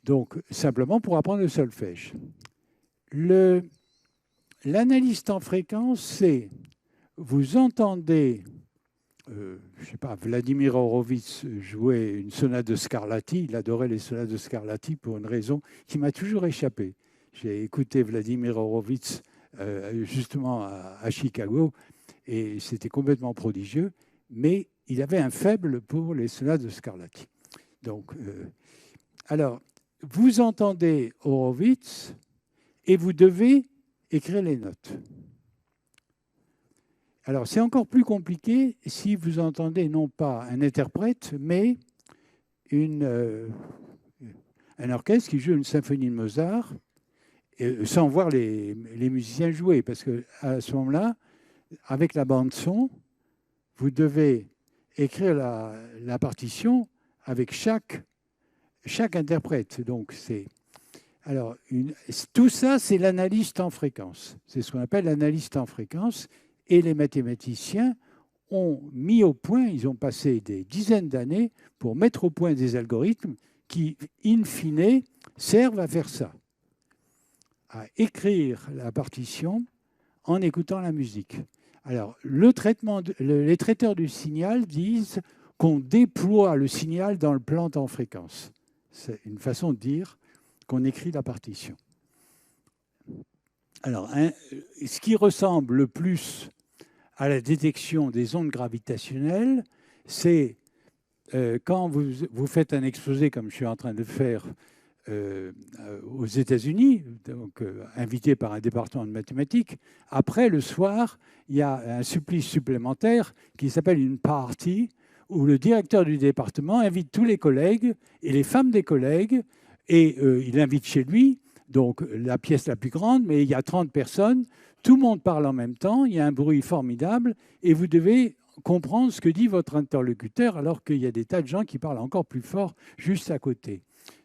Donc, simplement pour apprendre le solfège. L'analyse temps-fréquence, c'est vous entendez, je ne sais pas, Vladimir Horowitz jouer une sonate de Scarlatti. Il adorait les sonates de Scarlatti pour une raison qui m'a toujours échappé. J'ai écouté Vladimir Horowitz justement à Chicago et c'était complètement prodigieux, mais il avait un faible pour les sonates de Scarlatti. Donc, alors, vous entendez Horowitz et vous devez écrire les notes. Alors, c'est encore plus compliqué si vous entendez non pas un interprète, mais un orchestre qui joue une symphonie de Mozart, sans voir les musiciens jouer, parce qu'à ce moment-là, avec la bande-son, vous devez écrire la partition avec chaque interprète. Donc, tout ça, c'est l'analyse temps-fréquence. C'est ce qu'on appelle l'analyse temps-fréquence. Et les mathématiciens ont mis au point, ils ont passé des dizaines d'années pour mettre au point des algorithmes qui, in fine, servent à faire ça, à écrire la partition en écoutant la musique. Alors, les traiteurs du signal disent qu'on déploie le signal dans le plan temps-fréquence. C'est une façon de dire qu'on écrit la partition. Alors, ce qui ressemble le plus à la détection des ondes gravitationnelles, c'est quand vous faites un exposé, comme je suis en train de faire aux États-Unis, donc invité par un département de mathématiques. Après, le soir, il y a un supplice supplémentaire qui s'appelle une party, où le directeur du département invite tous les collègues et les femmes des collègues, et il invite chez lui, donc la pièce la plus grande, mais il y a 30 personnes, tout le monde parle en même temps, il y a un bruit formidable, et vous devez comprendre ce que dit votre interlocuteur, alors qu'il y a des tas de gens qui parlent encore plus fort juste à côté.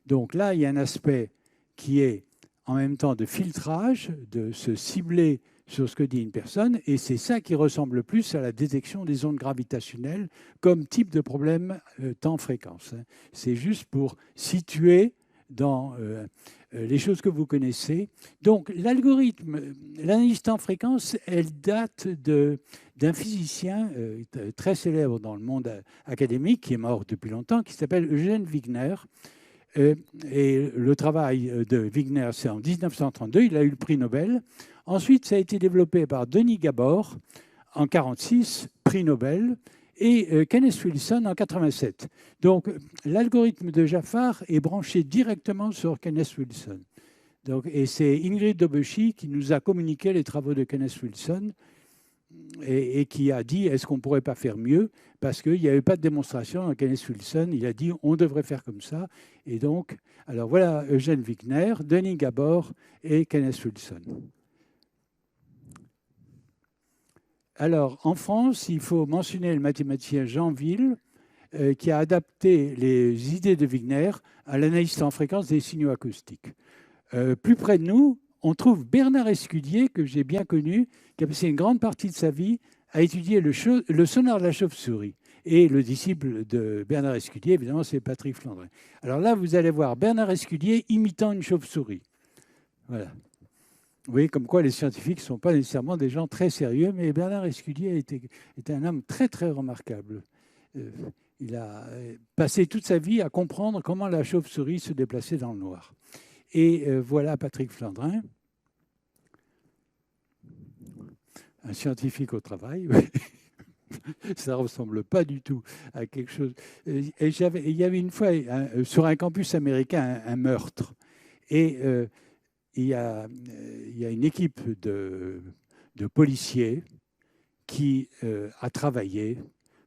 Donc là, il y a un aspect qui est en même temps de filtrage, de se cibler sur ce que dit une personne, et c'est ça qui ressemble le plus à la détection des ondes gravitationnelles comme type de problème temps-fréquence. C'est juste pour situer dans les choses que vous connaissez. Donc l'algorithme, l'analyse temps-fréquence, elle date d'un physicien très célèbre dans le monde académique, qui est mort depuis longtemps, qui s'appelle Eugène Wigner. Et le travail de Wigner, c'est en 1932, il a eu le prix Nobel. Ensuite, ça a été développé par Denis Gabor en 1946, prix Nobel, et Kenneth Wilson en 1987. Donc, l'algorithme de Jafar est branché directement sur Kenneth Wilson. Donc, et c'est Ingrid Dobeschi qui nous a communiqué les travaux de Kenneth Wilson et qui a dit, est-ce qu'on ne pourrait pas faire mieux? Parce qu'il n'y avait pas de démonstration dans Kenneth Wilson. Il a dit, on devrait faire comme ça. Et donc, alors voilà Eugène Wigner, Denis Gabor et Kenneth Wilson. Alors, en France, il faut mentionner le mathématicien Jean Ville, qui a adapté les idées de Wigner à l'analyse temps fréquence des signaux acoustiques. Plus près de nous, on trouve Bernard Escudier, que j'ai bien connu, qui a passé une grande partie de sa vie à étudier le sonar de la chauve-souris. Et le disciple de Bernard Escudier, évidemment, c'est Patrick Flandrin. Alors là, vous allez voir Bernard Escudier imitant une chauve-souris. Voilà. Vous voyez comme quoi les scientifiques ne sont pas nécessairement des gens très sérieux, mais Bernard Escudier était un homme très, très remarquable. Il a passé toute sa vie à comprendre comment la chauve-souris se déplaçait dans le noir. Et voilà Patrick Flandrin, un scientifique au travail. Ça ne ressemble pas du tout à quelque chose. Et il y avait une fois, sur un campus américain, un meurtre. Et il y a une équipe de policiers qui a travaillé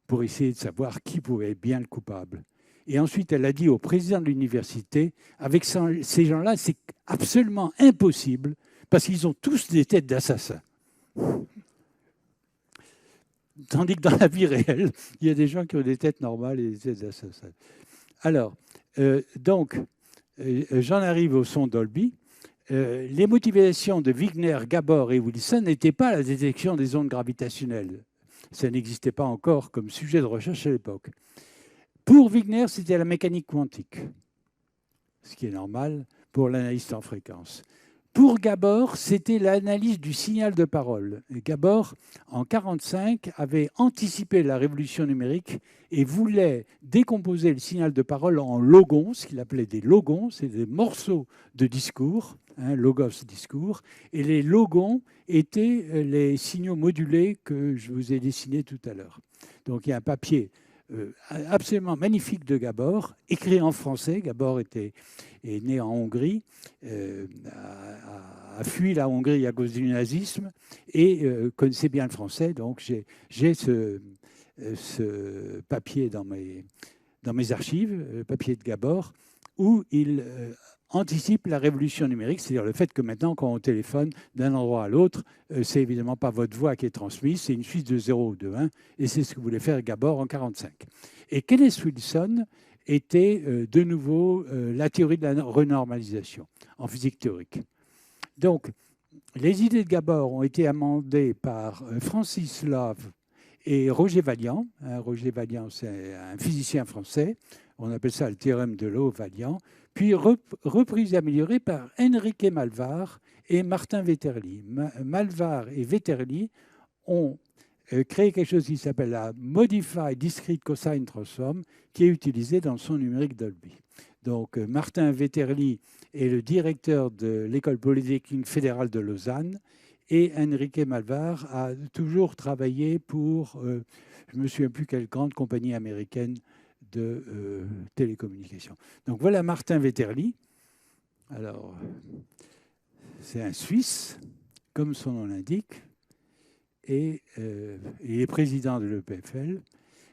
pour essayer de savoir qui pouvait être bien le coupable. Et ensuite, elle a dit au président de l'université, avec ces gens-là, c'est absolument impossible, parce qu'ils ont tous des têtes d'assassins. Tandis que dans la vie réelle, il y a des gens qui ont des têtes normales et des têtes d'assassins. Alors, donc, j'en arrive au son Dolby. Les motivations de Wigner, Gabor et Wilson n'étaient pas la détection des ondes gravitationnelles. Ça n'existait pas encore comme sujet de recherche à l'époque. Pour Wigner, c'était la mécanique quantique, ce qui est normal pour l'analyse temps fréquence. Pour Gabor, c'était l'analyse du signal de parole. Et Gabor, en 1945, avait anticipé la révolution numérique et voulait décomposer le signal de parole en logons, ce qu'il appelait des logons, c'est des morceaux de discours, logos discours, et les logons étaient les signaux modulés que je vous ai dessinés tout à l'heure. Donc il y a un papier absolument magnifique de Gabor, écrit en français. Gabor est né en Hongrie, a fui la Hongrie à cause du nazisme et connaissait bien le français. Donc j'ai ce papier dans mes archives, le papier de Gabor, où il anticipe la révolution numérique, c'est-à-dire le fait que maintenant, quand on téléphone d'un endroit à l'autre, c'est évidemment pas votre voix qui est transmise, c'est une suite de 0 ou de 1, et c'est ce que voulait faire Gabor en 1945. Et Kenneth Wilson était de nouveau la théorie de la renormalisation en physique théorique. Donc, les idées de Gabor ont été amendées par Francis Love et Roger Vaillant. Roger Vaillant, c'est un physicien français. On appelle ça le théorème de Love-Vaillant. Puis reprise et améliorée par Enrique Malvar et Martin Vetterli. Malvar et Vetterli ont créé quelque chose qui s'appelle la Modified Discrete Cosine Transform, qui est utilisée dans le son numérique Dolby. Donc, Martin Vetterli est le directeur de l'École polytechnique fédérale de Lausanne et Enrique Malvar a toujours travaillé pour, je ne me souviens plus quelle grande compagnie américaine de télécommunications. Donc voilà Martin Vetterli. Alors, c'est un Suisse, comme son nom l'indique, et il est président de l'EPFL.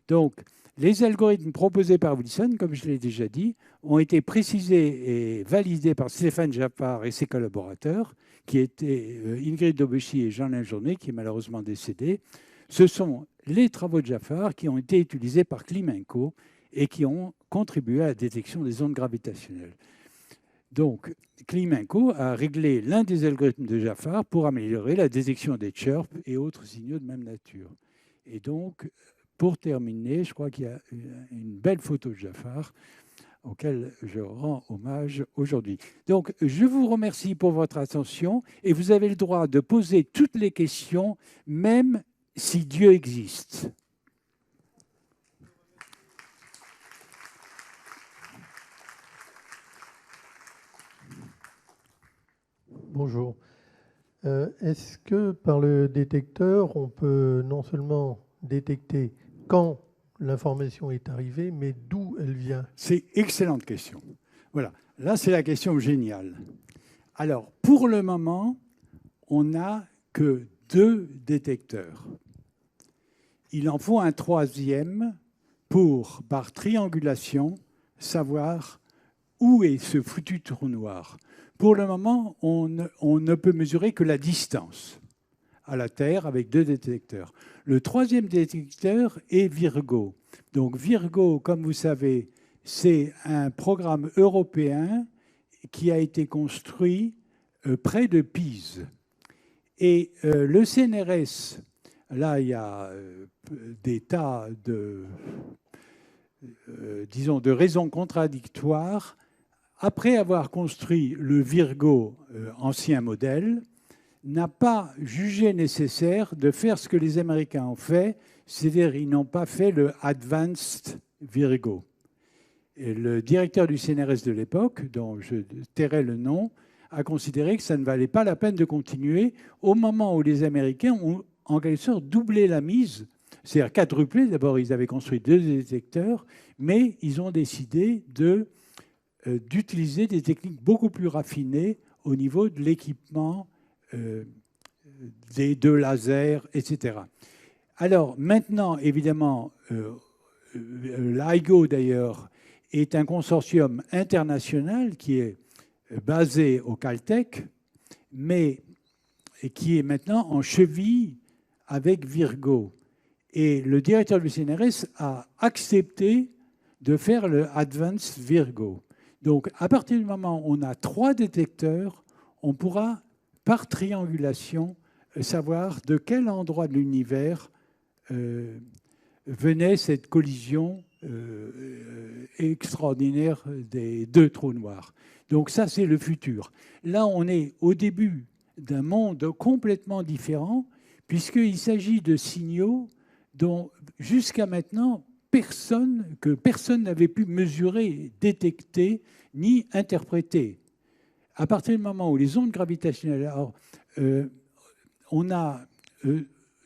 Donc, les algorithmes proposés par Wilson, comme je l'ai déjà dit, ont été précisés et validés par Stéphane Jafar et ses collaborateurs, qui étaient Ingrid Dobeschi et Jean Linjournet, qui est malheureusement décédé. Ce sont les travaux de Jafar qui ont été utilisés par Klimenko et qui ont contribué à la détection des ondes gravitationnelles. Donc, Klimenko a réglé l'un des algorithmes de Jafar pour améliorer la détection des chirps et autres signaux de même nature. Et donc, pour terminer, je crois qu'il y a une belle photo de Jafar auquel je rends hommage aujourd'hui. Donc, je vous remercie pour votre attention et vous avez le droit de poser toutes les questions, même si Dieu existe. Bonjour. Est-ce que par le détecteur, on peut non seulement détecter quand l'information est arrivée, mais d'où elle vient? C'est une excellente question. Voilà, là c'est la question géniale. Alors, pour le moment, on n'a que 2 détecteurs. Il en faut un 3e pour, par triangulation, savoir où est ce foutu trou noir. Pour le moment, on ne peut mesurer que la distance à la Terre avec 2 détecteurs. Le 3e détecteur est Virgo. Donc Virgo, comme vous savez, c'est un programme européen qui a été construit près de Pise. Et le CNRS, là, il y a des tas de, disons, de raisons contradictoires. Après avoir construit le Virgo ancien modèle, n'a pas jugé nécessaire de faire ce que les Américains ont fait, c'est-à-dire ils n'ont pas fait le Advanced Virgo. Et le directeur du CNRS de l'époque, dont je tairai le nom, a considéré que ça ne valait pas la peine de continuer au moment où les Américains ont en quelque sorte doublé la mise, c'est-à-dire quadruplé. D'abord, ils avaient construit 2 détecteurs, mais ils ont décidé d'utiliser des techniques beaucoup plus raffinées au niveau de l'équipement, des 2 lasers, etc. Alors maintenant, évidemment, l'IGO d'ailleurs est un consortium international qui est basé au Caltech, mais qui est maintenant en cheville avec Virgo. Et le directeur du CNRS a accepté de faire le Advanced Virgo. Donc, à partir du moment où on a 3 détecteurs, on pourra, par triangulation, savoir de quel endroit de l'univers venait cette collision extraordinaire des 2 trous noirs. Donc ça, c'est le futur. Là, on est au début d'un monde complètement différent, puisqu'il s'agit de signaux dont, jusqu'à maintenant, personne n'avait pu mesurer, détecter, ni interpréter. À partir du moment où les ondes gravitationnelles... Alors, on a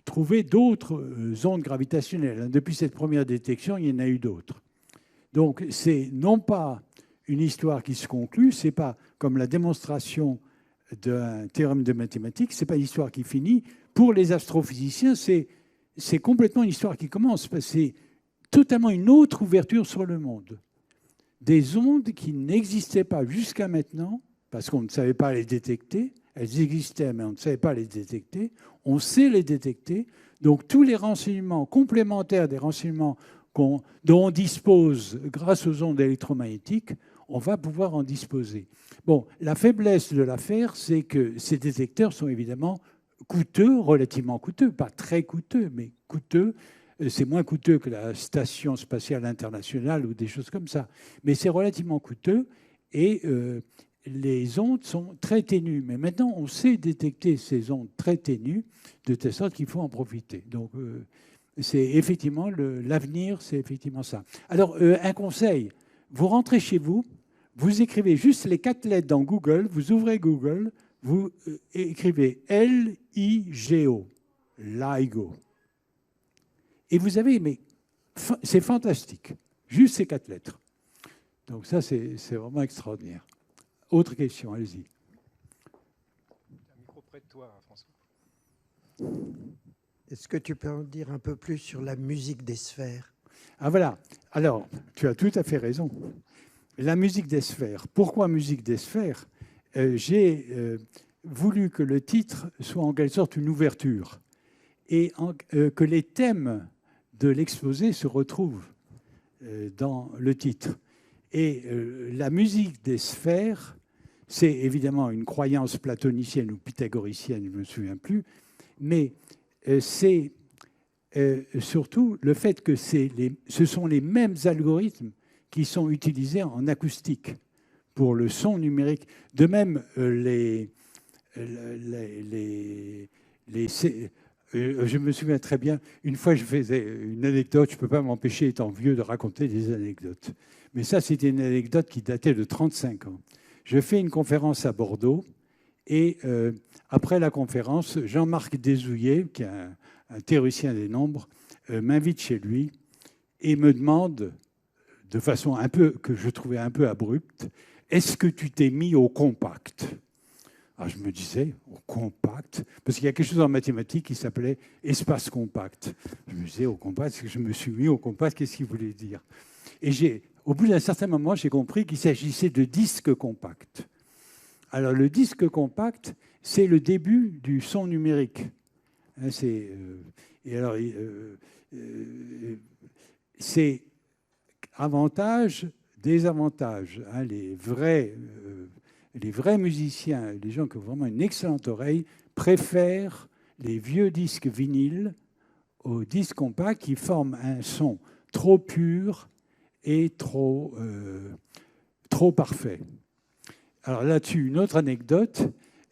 trouvé d'autres ondes gravitationnelles. Depuis cette première détection, il y en a eu d'autres. Donc, c'est non pas une histoire qui se conclut, c'est pas comme la démonstration d'un théorème de mathématiques, c'est pas une histoire qui finit. Pour les astrophysiciens, c'est complètement une histoire qui commence. C'est totalement une autre ouverture sur le monde. Des ondes qui n'existaient pas jusqu'à maintenant, parce qu'on ne savait pas les détecter. Elles existaient, mais on ne savait pas les détecter. On sait les détecter. Donc tous les renseignements complémentaires des renseignements dont on dispose grâce aux ondes électromagnétiques, on va pouvoir en disposer. Bon, la faiblesse de l'affaire, c'est que ces détecteurs sont évidemment coûteux, relativement coûteux, pas très coûteux, mais coûteux. C'est moins coûteux que la Station spatiale internationale ou des choses comme ça. Mais c'est relativement coûteux et les ondes sont très ténues. Mais maintenant, on sait détecter ces ondes très ténues de telle sorte qu'il faut en profiter. Donc, c'est effectivement l'avenir, c'est effectivement ça. Alors, un conseil, vous rentrez chez vous, vous écrivez juste les 4 lettres dans Google, vous ouvrez Google, vous écrivez LIGO, LIGO. Et vous avez, mais c'est fantastique, juste ces 4 lettres. Donc ça, c'est vraiment extraordinaire. Autre question, allez-y. Un micro près de toi, François. Est-ce que tu peux en dire un peu plus sur la musique des sphères? Ah voilà, alors, tu as tout à fait raison. La musique des sphères. Pourquoi musique des sphères? J'ai voulu que le titre soit en quelque sorte une ouverture et que les thèmes de l'exposé se retrouvent dans le titre. Et la musique des sphères, c'est évidemment une croyance platonicienne ou pythagoricienne, je ne me souviens plus, mais c'est surtout le fait que ce sont les mêmes algorithmes qui sont utilisés en acoustique pour le son numérique. De même, je me souviens très bien, une fois je faisais une anecdote, je ne peux pas m'empêcher, étant vieux, de raconter des anecdotes. Mais ça, c'était une anecdote qui datait de 35 ans. Je fais une conférence à Bordeaux et après la conférence, Jean-Marc Desouillet, qui est un théoricien des nombres, m'invite chez lui et me demande, de façon un peu que je trouvais un peu abrupte, est-ce que tu t'es mis au compact? Alors je me disais, au compact, parce qu'il y a quelque chose en mathématiques qui s'appelait espace compact. Je me disais, au compact, je me suis mis au compact, qu'est-ce qu'il voulait dire? Et au bout d'un certain moment, j'ai compris qu'il s'agissait de disque compact. Alors le disque compact, c'est le début du son numérique. Et alors, c'est avantages, désavantages. Les vrais musiciens, les gens qui ont vraiment une excellente oreille, préfèrent les vieux disques vinyles aux disques compacts qui forment un son trop pur et trop parfait. Alors là-dessus, une autre anecdote.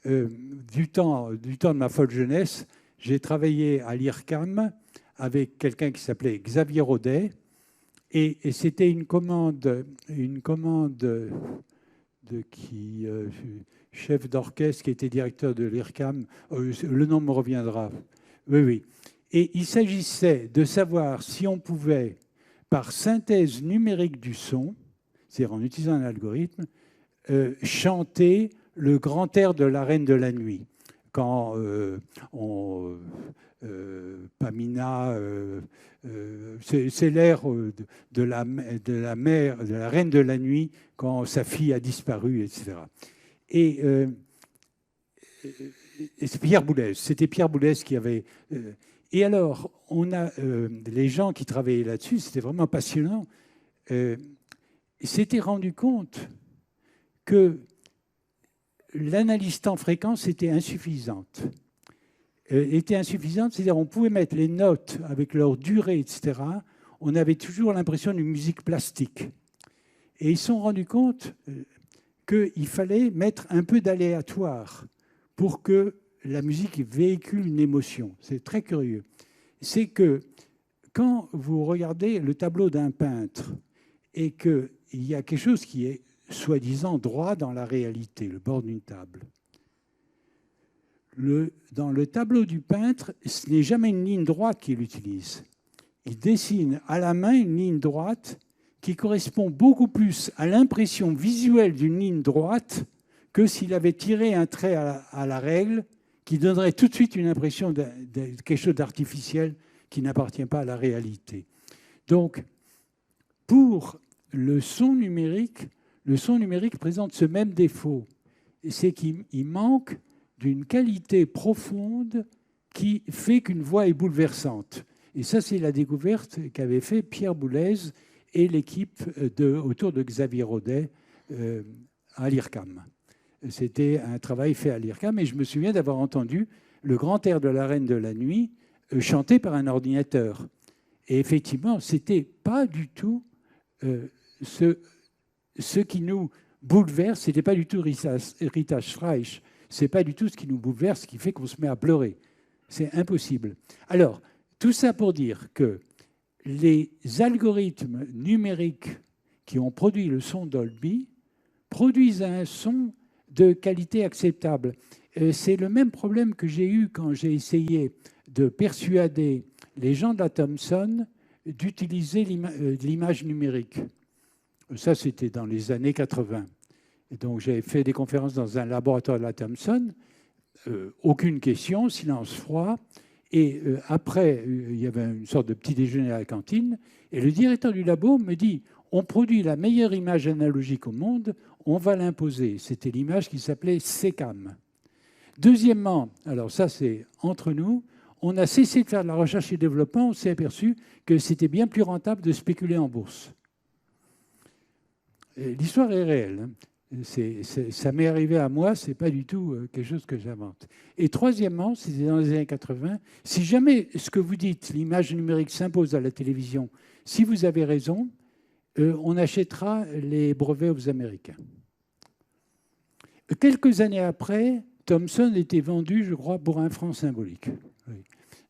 Du temps de ma folle jeunesse, j'ai travaillé à l'IRCAM avec quelqu'un qui s'appelait Xavier Rodet. Et c'était une commande de qui, chef d'orchestre, qui était directeur de l'IRCAM. Le nom me reviendra. Oui, oui. Et il s'agissait de savoir si on pouvait, par synthèse numérique du son, c'est-à-dire en utilisant un algorithme, chanter le grand air de la Reine de la Nuit. Quand Pamina, c'est l'air de la Reine de la Nuit quand sa fille a disparu, etc. Et c'est Pierre Boulez, c'était Pierre Boulez qui avait... et alors, on a les gens qui travaillaient là-dessus, c'était vraiment passionnant, s'étaient rendu compte que l'analyse temps-fréquence était insuffisante. C'est-à-dire on pouvait mettre les notes avec leur durée, etc. On avait toujours l'impression d'une musique plastique. Et ils se sont rendus compte qu'il fallait mettre un peu d'aléatoire pour que la musique véhicule une émotion. C'est très curieux. C'est que quand vous regardez le tableau d'un peintre et qu'il y a quelque chose qui est soi-disant droit dans la réalité, le bord d'une table. Dans le tableau du peintre, ce n'est jamais une ligne droite qu'il utilise. Il dessine à la main une ligne droite qui correspond beaucoup plus à l'impression visuelle d'une ligne droite que s'il avait tiré un trait à la règle qui donnerait tout de suite une impression de quelque chose d'artificiel qui n'appartient pas à la réalité. Donc, pour le son numérique présente ce même défaut. C'est qu'il manque d'une qualité profonde qui fait qu'une voix est bouleversante. Et ça, c'est la découverte qu'avait fait Pierre Boulez et l'équipe autour de Xavier Rodet à l'IRCAM. C'était un travail fait à l'IRCAM et je me souviens d'avoir entendu le grand air de la Reine de la Nuit chanté par un ordinateur. Et effectivement, ce n'était pas du tout ce qui nous bouleverse, ce n'était pas du tout Rita Schreich, ce n'est pas du tout ce qui nous bouleverse, ce qui fait qu'on se met à pleurer. C'est impossible. Alors, tout ça pour dire que les algorithmes numériques qui ont produit le son Dolby produisent un son de qualité acceptable. C'est le même problème que j'ai eu quand j'ai essayé de persuader les gens de la Thomson d'utiliser l'image numérique. Ça, c'était dans les années 80. Et donc, j'avais fait des conférences dans un laboratoire de la Thomson. Aucune question, silence froid. Et après, il y avait une sorte de petit déjeuner à la cantine. Et le directeur du labo me dit, on produit la meilleure image analogique au monde, on va l'imposer. C'était l'image qui s'appelait SECAM. Deuxièmement, alors ça c'est entre nous, on a cessé de faire de la recherche et développement, on s'est aperçu que c'était bien plus rentable de spéculer en bourse. L'histoire est réelle. Ça m'est arrivé à moi, ce n'est pas du tout quelque chose que j'invente. Et troisièmement, c'était dans les années 80, si jamais ce que vous dites, l'image numérique s'impose à la télévision, si vous avez raison, on achètera les brevets aux Américains. Quelques années après, Thomson était vendu, je crois, pour 1 franc symbolique. Oui.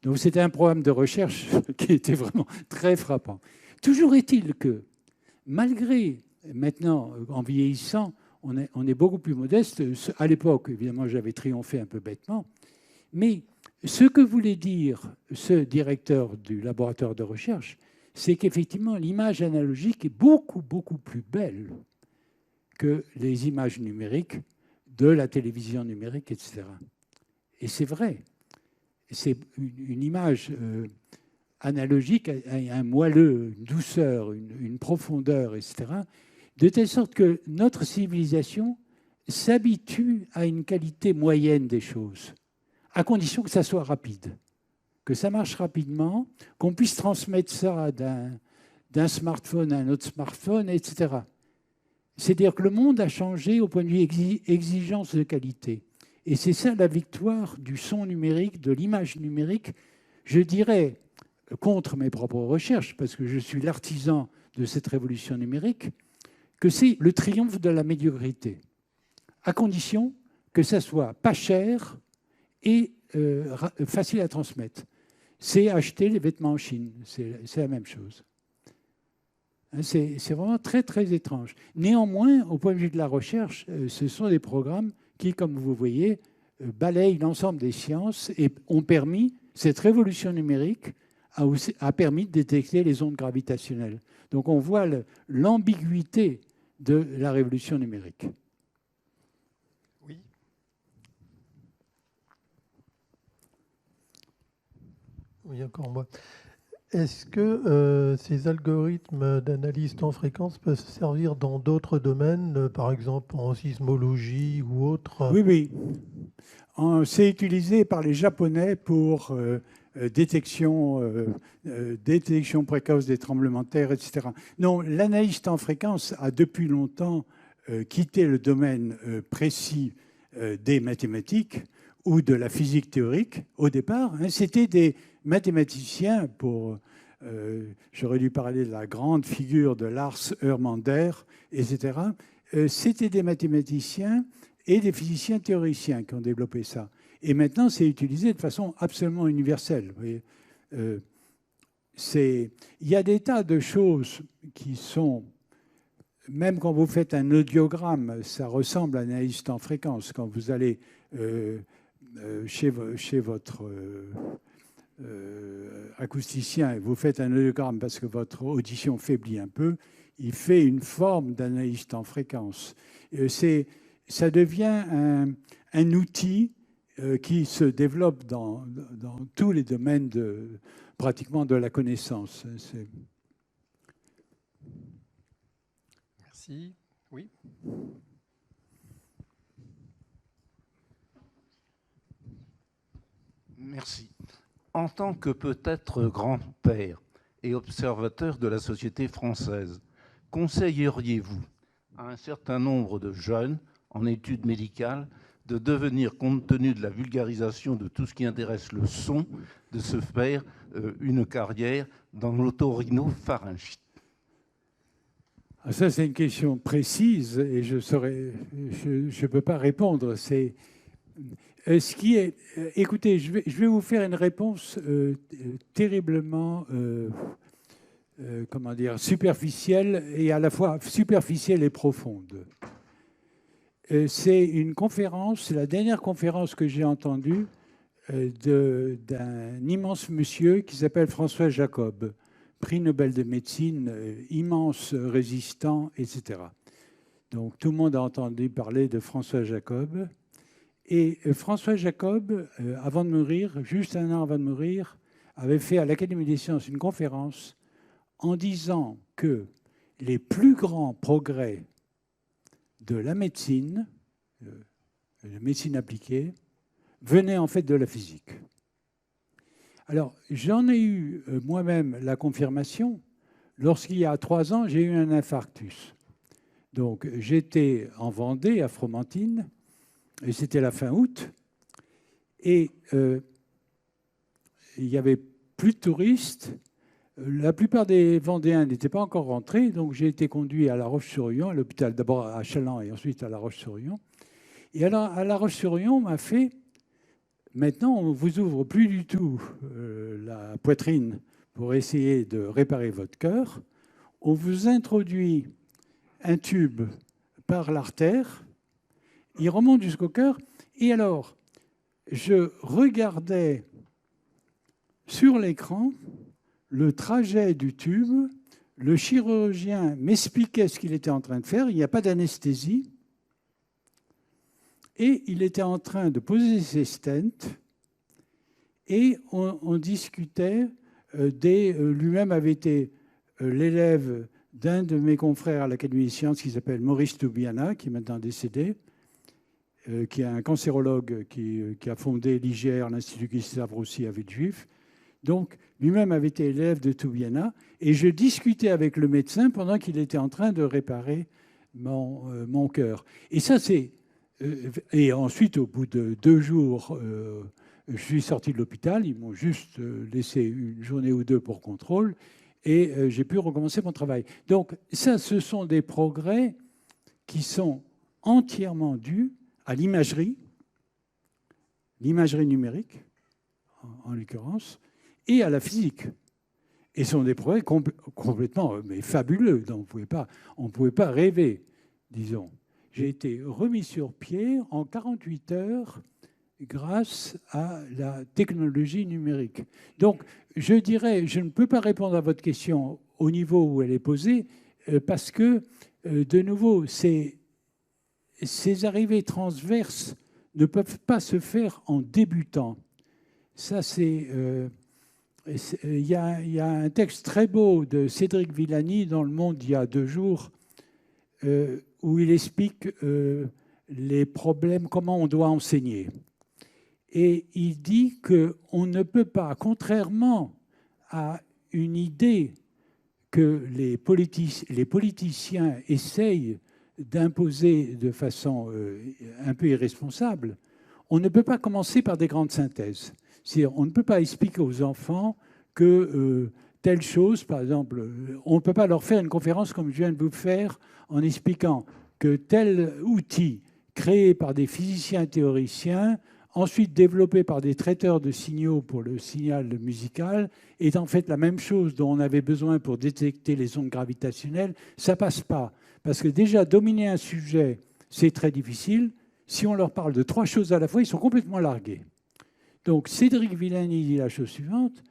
Donc c'était un programme de recherche qui était vraiment très frappant. Toujours est-il que, malgré, maintenant, en vieillissant, on est beaucoup plus modeste. À l'époque, évidemment, j'avais triomphé un peu bêtement. Mais ce que voulait dire ce directeur du laboratoire de recherche, c'est qu'effectivement, l'image analogique est beaucoup, beaucoup plus belle que les images numériques de la télévision numérique, etc. Et c'est vrai. C'est une image analogique a un moelleux, une douceur, une profondeur, etc., de telle sorte que notre civilisation s'habitue à une qualité moyenne des choses, à condition que ça soit rapide, que ça marche rapidement, qu'on puisse transmettre ça d'un smartphone à un autre smartphone, etc. C'est-à-dire que le monde a changé au point de vue exigence de qualité. Et c'est ça la victoire du son numérique, de l'image numérique, je dirais, contre mes propres recherches, parce que je suis l'artisan de cette révolution numérique, que c'est le triomphe de la médiocrité, à condition que ça soit pas cher et facile à transmettre. C'est acheter les vêtements en Chine, c'est la même chose. C'est vraiment très, très étrange. Néanmoins, au point de vue de la recherche, ce sont des programmes qui, comme vous voyez, balayent l'ensemble des sciences et ont permis, cette révolution numérique a permis de détecter les ondes gravitationnelles. Donc on voit l'ambiguïté de la révolution numérique. Oui. Oui, encore moi. Est-ce que ces algorithmes d'analyse temps fréquence peuvent se servir dans d'autres domaines, par exemple en sismologie ou autre? Oui, oui. C'est utilisé par les Japonais pour détection précoce des tremblements de terre, etc. Non, l'analyse temps fréquence a depuis longtemps quitté le domaine précis des mathématiques ou de la physique théorique au départ. C'était des mathématiciens, j'aurais dû parler de la grande figure de Lars Hörmander, etc. C'était des mathématiciens et des physiciens théoriciens qui ont développé ça. Et maintenant, c'est utilisé de façon absolument universelle. Vous voyez, il y a des tas de choses qui sont, même quand vous faites un audiogramme, ça ressemble à l'analyse temps fréquence. Quand vous allez chez votre acousticien et vous faitt un audiogramme parce que votre audition faiblit un peu, il fait une forme d'analyse temps fréquence. Ça devient un outil qui se développe dans tous les domaines pratiquement de la connaissance. Merci. Oui. Merci. En tant que peut-être grand-père et observateur de la société française, conseilleriez-vous à un certain nombre de jeunes en études médicales de devenir, compte tenu de la vulgarisation de tout ce qui intéresse le son, de se faire une carrière dans l'otorhinopharyngite? Ça, c'est une question précise et je ne peux pas répondre. Écoutez, je vais vous faire une réponse terriblement comment dire, superficielle et à la fois superficielle et profonde. C'est une conférence, la dernière conférence que j'ai entendue d'un immense monsieur qui s'appelle François Jacob, prix Nobel de médecine, immense résistant, etc. Donc tout le monde a entendu parler de François Jacob. Et François Jacob, avant de mourir, juste un an avant de mourir, avait fait à l'Académie des sciences une conférence en disant que les plus grands progrès de la médecine appliquée, venaient en fait de la physique. Alors, j'en ai eu moi-même la confirmation lorsqu'il y a 3 ans, j'ai eu un infarctus. Donc, j'étais en Vendée, à Fromentine, et c'était la fin août. Et il n'y avait plus de touristes. La plupart des Vendéens n'étaient pas encore rentrés, donc j'ai été conduit à La Roche-sur-Yon, à l'hôpital, d'abord à Challans et ensuite à La Roche-sur-Yon. Et alors, à La Roche-sur-Yon, on m'a fait, maintenant, on ne vous ouvre plus du tout la poitrine pour essayer de réparer votre cœur. On vous introduit un tube par l'artère, il remonte jusqu'au cœur, et alors, je regardais sur l'écran le trajet du tube, le chirurgien m'expliquait ce qu'il était en train de faire, il n'y a pas d'anesthésie, et il était en train de poser ses stents, et on discutait, lui-même avait été l'élève d'un de mes confrères à l'Académie des sciences qui s'appelle Maurice Toubiana, qui est maintenant décédé, qui est un cancérologue qui a fondé l'IGR, l'Institut Gustave Roussy à Villejuif. Donc, lui-même avait été élève de Toubiana, et je discutais avec le médecin pendant qu'il était en train de réparer mon cœur. Et ça, c'est... et ensuite, au bout de 2 jours, je suis sorti de l'hôpital. Ils m'ont juste laissé une journée ou 2 pour contrôle, et j'ai pu recommencer mon travail. Donc, ça, ce sont des progrès qui sont entièrement dus à l'imagerie numérique, en l'occurrence, et à la physique. Et ce sont des progrès complètement fabuleux, dont on ne pouvait pas rêver, disons. J'ai été remis sur pied en 48 heures grâce à la technologie numérique. Donc, je dirais, je ne peux pas répondre à votre question au niveau où elle est posée, parce que, de nouveau, ces arrivées transverses ne peuvent pas se faire en débutant. Ça, c'est... Il y a un texte très beau de Cédric Villani dans Le Monde il y a 2 jours où il explique les problèmes, comment on doit enseigner. Et il dit qu'on ne peut pas, contrairement à une idée que les politiciens essayent d'imposer de façon un peu irresponsable, on ne peut pas commencer par des grandes synthèses. On ne peut pas expliquer aux enfants que telle chose, par exemple, on ne peut pas leur faire une conférence comme je viens de vous faire en expliquant que tel outil créé par des physiciens théoriciens, ensuite développé par des traiteurs de signaux pour le signal musical, est en fait la même chose dont on avait besoin pour détecter les ondes gravitationnelles. Ça ne passe pas. Parce que déjà, dominer un sujet, c'est très difficile. Si on leur parle de 3 choses à la fois, ils sont complètement largués. Donc, Cédric Villani dit la chose suivante.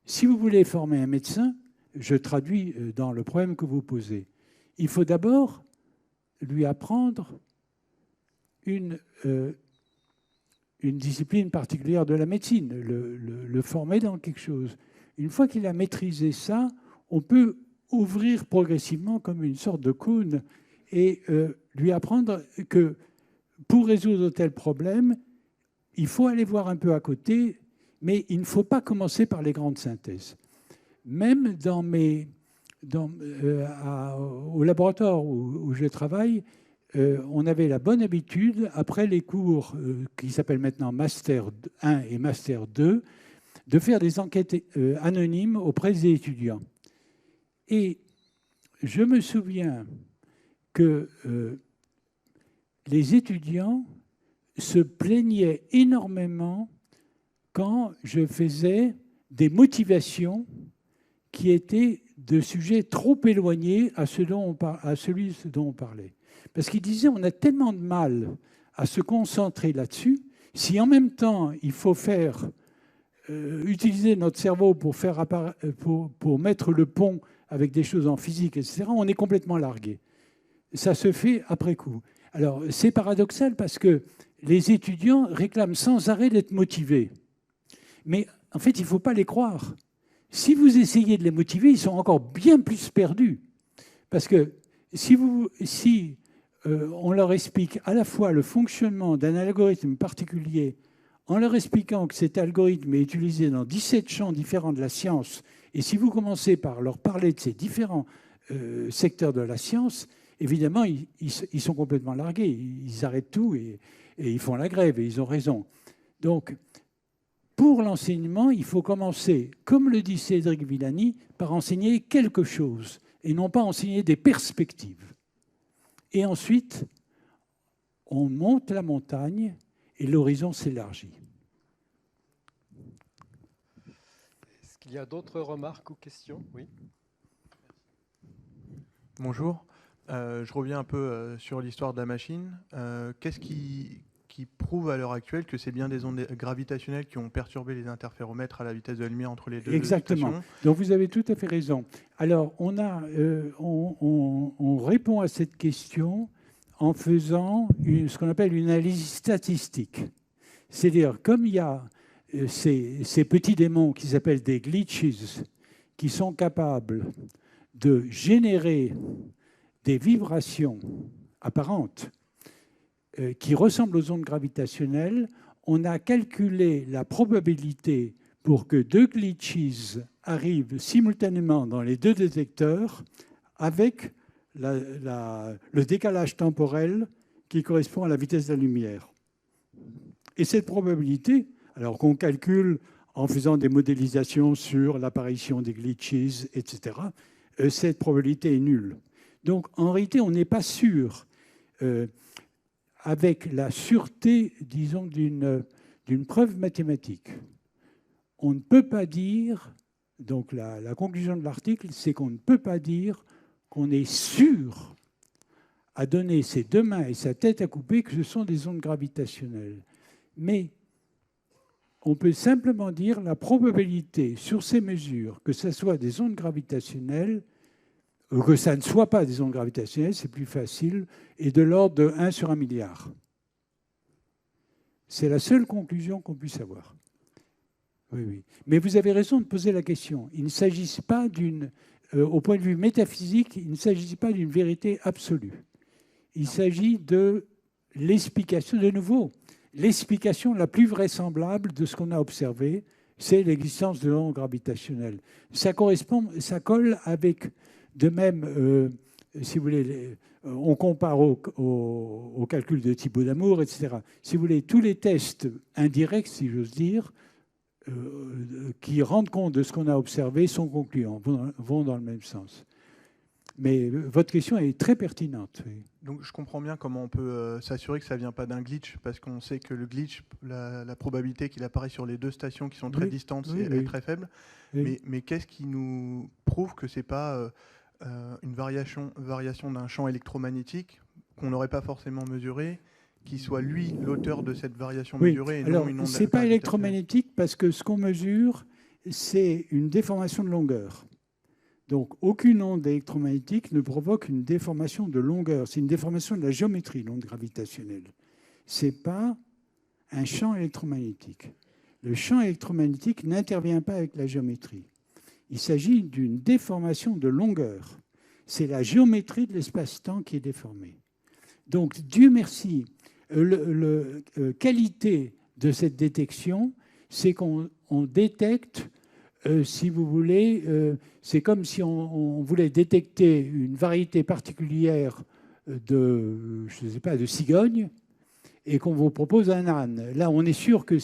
Si vous voulez former un médecin, je traduis dans le problème que vous posez, il faut d'abord lui apprendre une discipline particulière de la médecine, le former dans quelque chose. Une fois qu'il a maîtrisé ça, on peut ouvrir progressivement comme une sorte de cône et lui apprendre que pour résoudre tel problème, il faut aller voir un peu à côté, mais il ne faut pas commencer par les grandes synthèses. Même au laboratoire où je travaille, on avait la bonne habitude, après les cours qui s'appellent maintenant Master 1 et Master 2, de faire des enquêtes anonymes auprès des étudiants. Et je me souviens que les étudiants se plaignaient énormément quand je faisais des motivations qui étaient de sujets trop éloignés à celui dont on parlait. Parce qu'ils disaient on a tellement de mal à se concentrer là-dessus, si en même temps il faut utiliser notre cerveau pour mettre le pont avec des choses en physique, etc., on est complètement largué. Ça se fait après coup. Alors, c'est paradoxal parce que les étudiants réclament sans arrêt d'être motivés. Mais en fait, il ne faut pas les croire. Si vous essayez de les motiver, ils sont encore bien plus perdus. Parce que si on leur explique à la fois le fonctionnement d'un algorithme particulier, en leur expliquant que cet algorithme est utilisé dans 17 champs différents de la science, et si vous commencez par leur parler de ces différents secteurs de la science, évidemment, ils sont complètement largués. Ils arrêtent tout et ils font la grève, et ils ont raison. Donc, pour l'enseignement, il faut commencer, comme le dit Cédric Villani, par enseigner quelque chose, et non pas enseigner des perspectives. Et ensuite, on monte la montagne, et l'horizon s'élargit. Est-ce qu'il y a d'autres remarques ou questions? Oui. Bonjour. Je reviens un peu sur l'histoire de la machine. Qu'est-ce qui prouve à l'heure actuelle que c'est bien des ondes gravitationnelles qui ont perturbé les interféromètres à la vitesse de la lumière entre les deux Exactement. stations? Donc vous avez tout à fait raison. Alors on répond à cette question en faisant ce qu'on appelle une analyse statistique. C'est-à-dire, comme il y a ces petits démons qui s'appellent des glitches, qui sont capables de générer des vibrations apparentes qui ressemblent aux ondes gravitationnelles, on a calculé la probabilité pour que deux glitches arrivent simultanément dans les deux détecteurs avec le décalage temporel qui correspond à la vitesse de la lumière. Et cette probabilité, alors qu'on calcule en faisant des modélisations sur l'apparition des glitches, etc., cette probabilité est nulle. Donc, en réalité, on n'est pas sûr, avec la sûreté, disons, d'une preuve mathématique. On ne peut pas dire, donc la conclusion de l'article, c'est qu'on ne peut pas dire qu'on est sûr à donner ses deux mains et sa tête à couper que ce sont des ondes gravitationnelles. Mais on peut simplement dire la probabilité sur ces mesures que ce soit des ondes gravitationnelles, que ça ne soit pas des ondes gravitationnelles, c'est plus facile, est de l'ordre de 1 sur 1 milliard. C'est la seule conclusion qu'on puisse avoir. Oui, oui. Mais vous avez raison de poser la question. Il ne s'agit pas au point de vue métaphysique, il ne s'agit pas d'une vérité absolue. Il s'agit de l'explication, de nouveau, l'explication la plus vraisemblable de ce qu'on a observé, c'est l'existence de l'onde gravitationnelle. Ça colle avec, de même, si vous voulez, on compare au calcul de Thibaut d'Amour, etc. Si vous voulez, tous les tests indirects, si j'ose dire, qui rendent compte de ce qu'on a observé sont concluants, vont dans le même sens. Mais votre question est très pertinente. Oui. Donc je comprends bien comment on peut s'assurer que ça ne vient pas d'un glitch, parce qu'on sait que le glitch, la probabilité qu'il apparaisse sur les deux stations qui sont très distantes est très faible. Oui. Mais qu'est-ce qui nous prouve que ce n'est pas une variation d'un champ électromagnétique qu'on n'aurait pas forcément mesuré, qui soit lui l'auteur de cette variation mesurée et non une onde? Ce n'est pas électromagnétique parce que ce qu'on mesure, c'est une déformation de longueur. Donc, aucune onde électromagnétique ne provoque une déformation de longueur. C'est une déformation de la géométrie, l'onde gravitationnelle. Ce n'est pas un champ électromagnétique. Le champ électromagnétique n'intervient pas avec la géométrie. Il s'agit d'une déformation de longueur. C'est la géométrie de l'espace-temps qui est déformée. Donc, Dieu merci, la qualité de cette détection, c'est qu'on détecte, si vous voulez, c'est comme si on voulait détecter une variété particulière de, je ne sais pas, de cigogne, et qu'on vous propose un âne. Là, on est sûr que...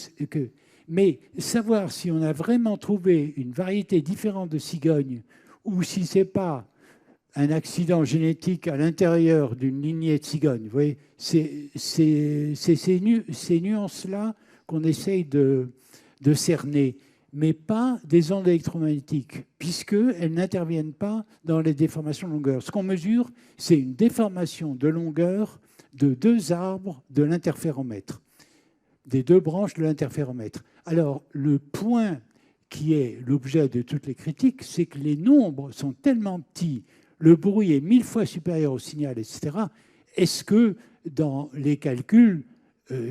Mais savoir si on a vraiment trouvé une variété différente de cigogne, ou si ce n'est pas un accident génétique à l'intérieur d'une lignée de cigognes, vous voyez, c'est ces nuances-là qu'on essaye de cerner, mais pas des ondes électromagnétiques, puisqu'elles n'interviennent pas dans les déformations de longueur. Ce qu'on mesure, c'est une déformation de longueur de deux arbres de l'interféromètre, des deux branches de l'interféromètre. Alors, le point qui est l'objet de toutes les critiques, c'est que les nombres sont tellement petits, le bruit est 1000 fois supérieur au signal, etc. Est-ce que dans les calculs,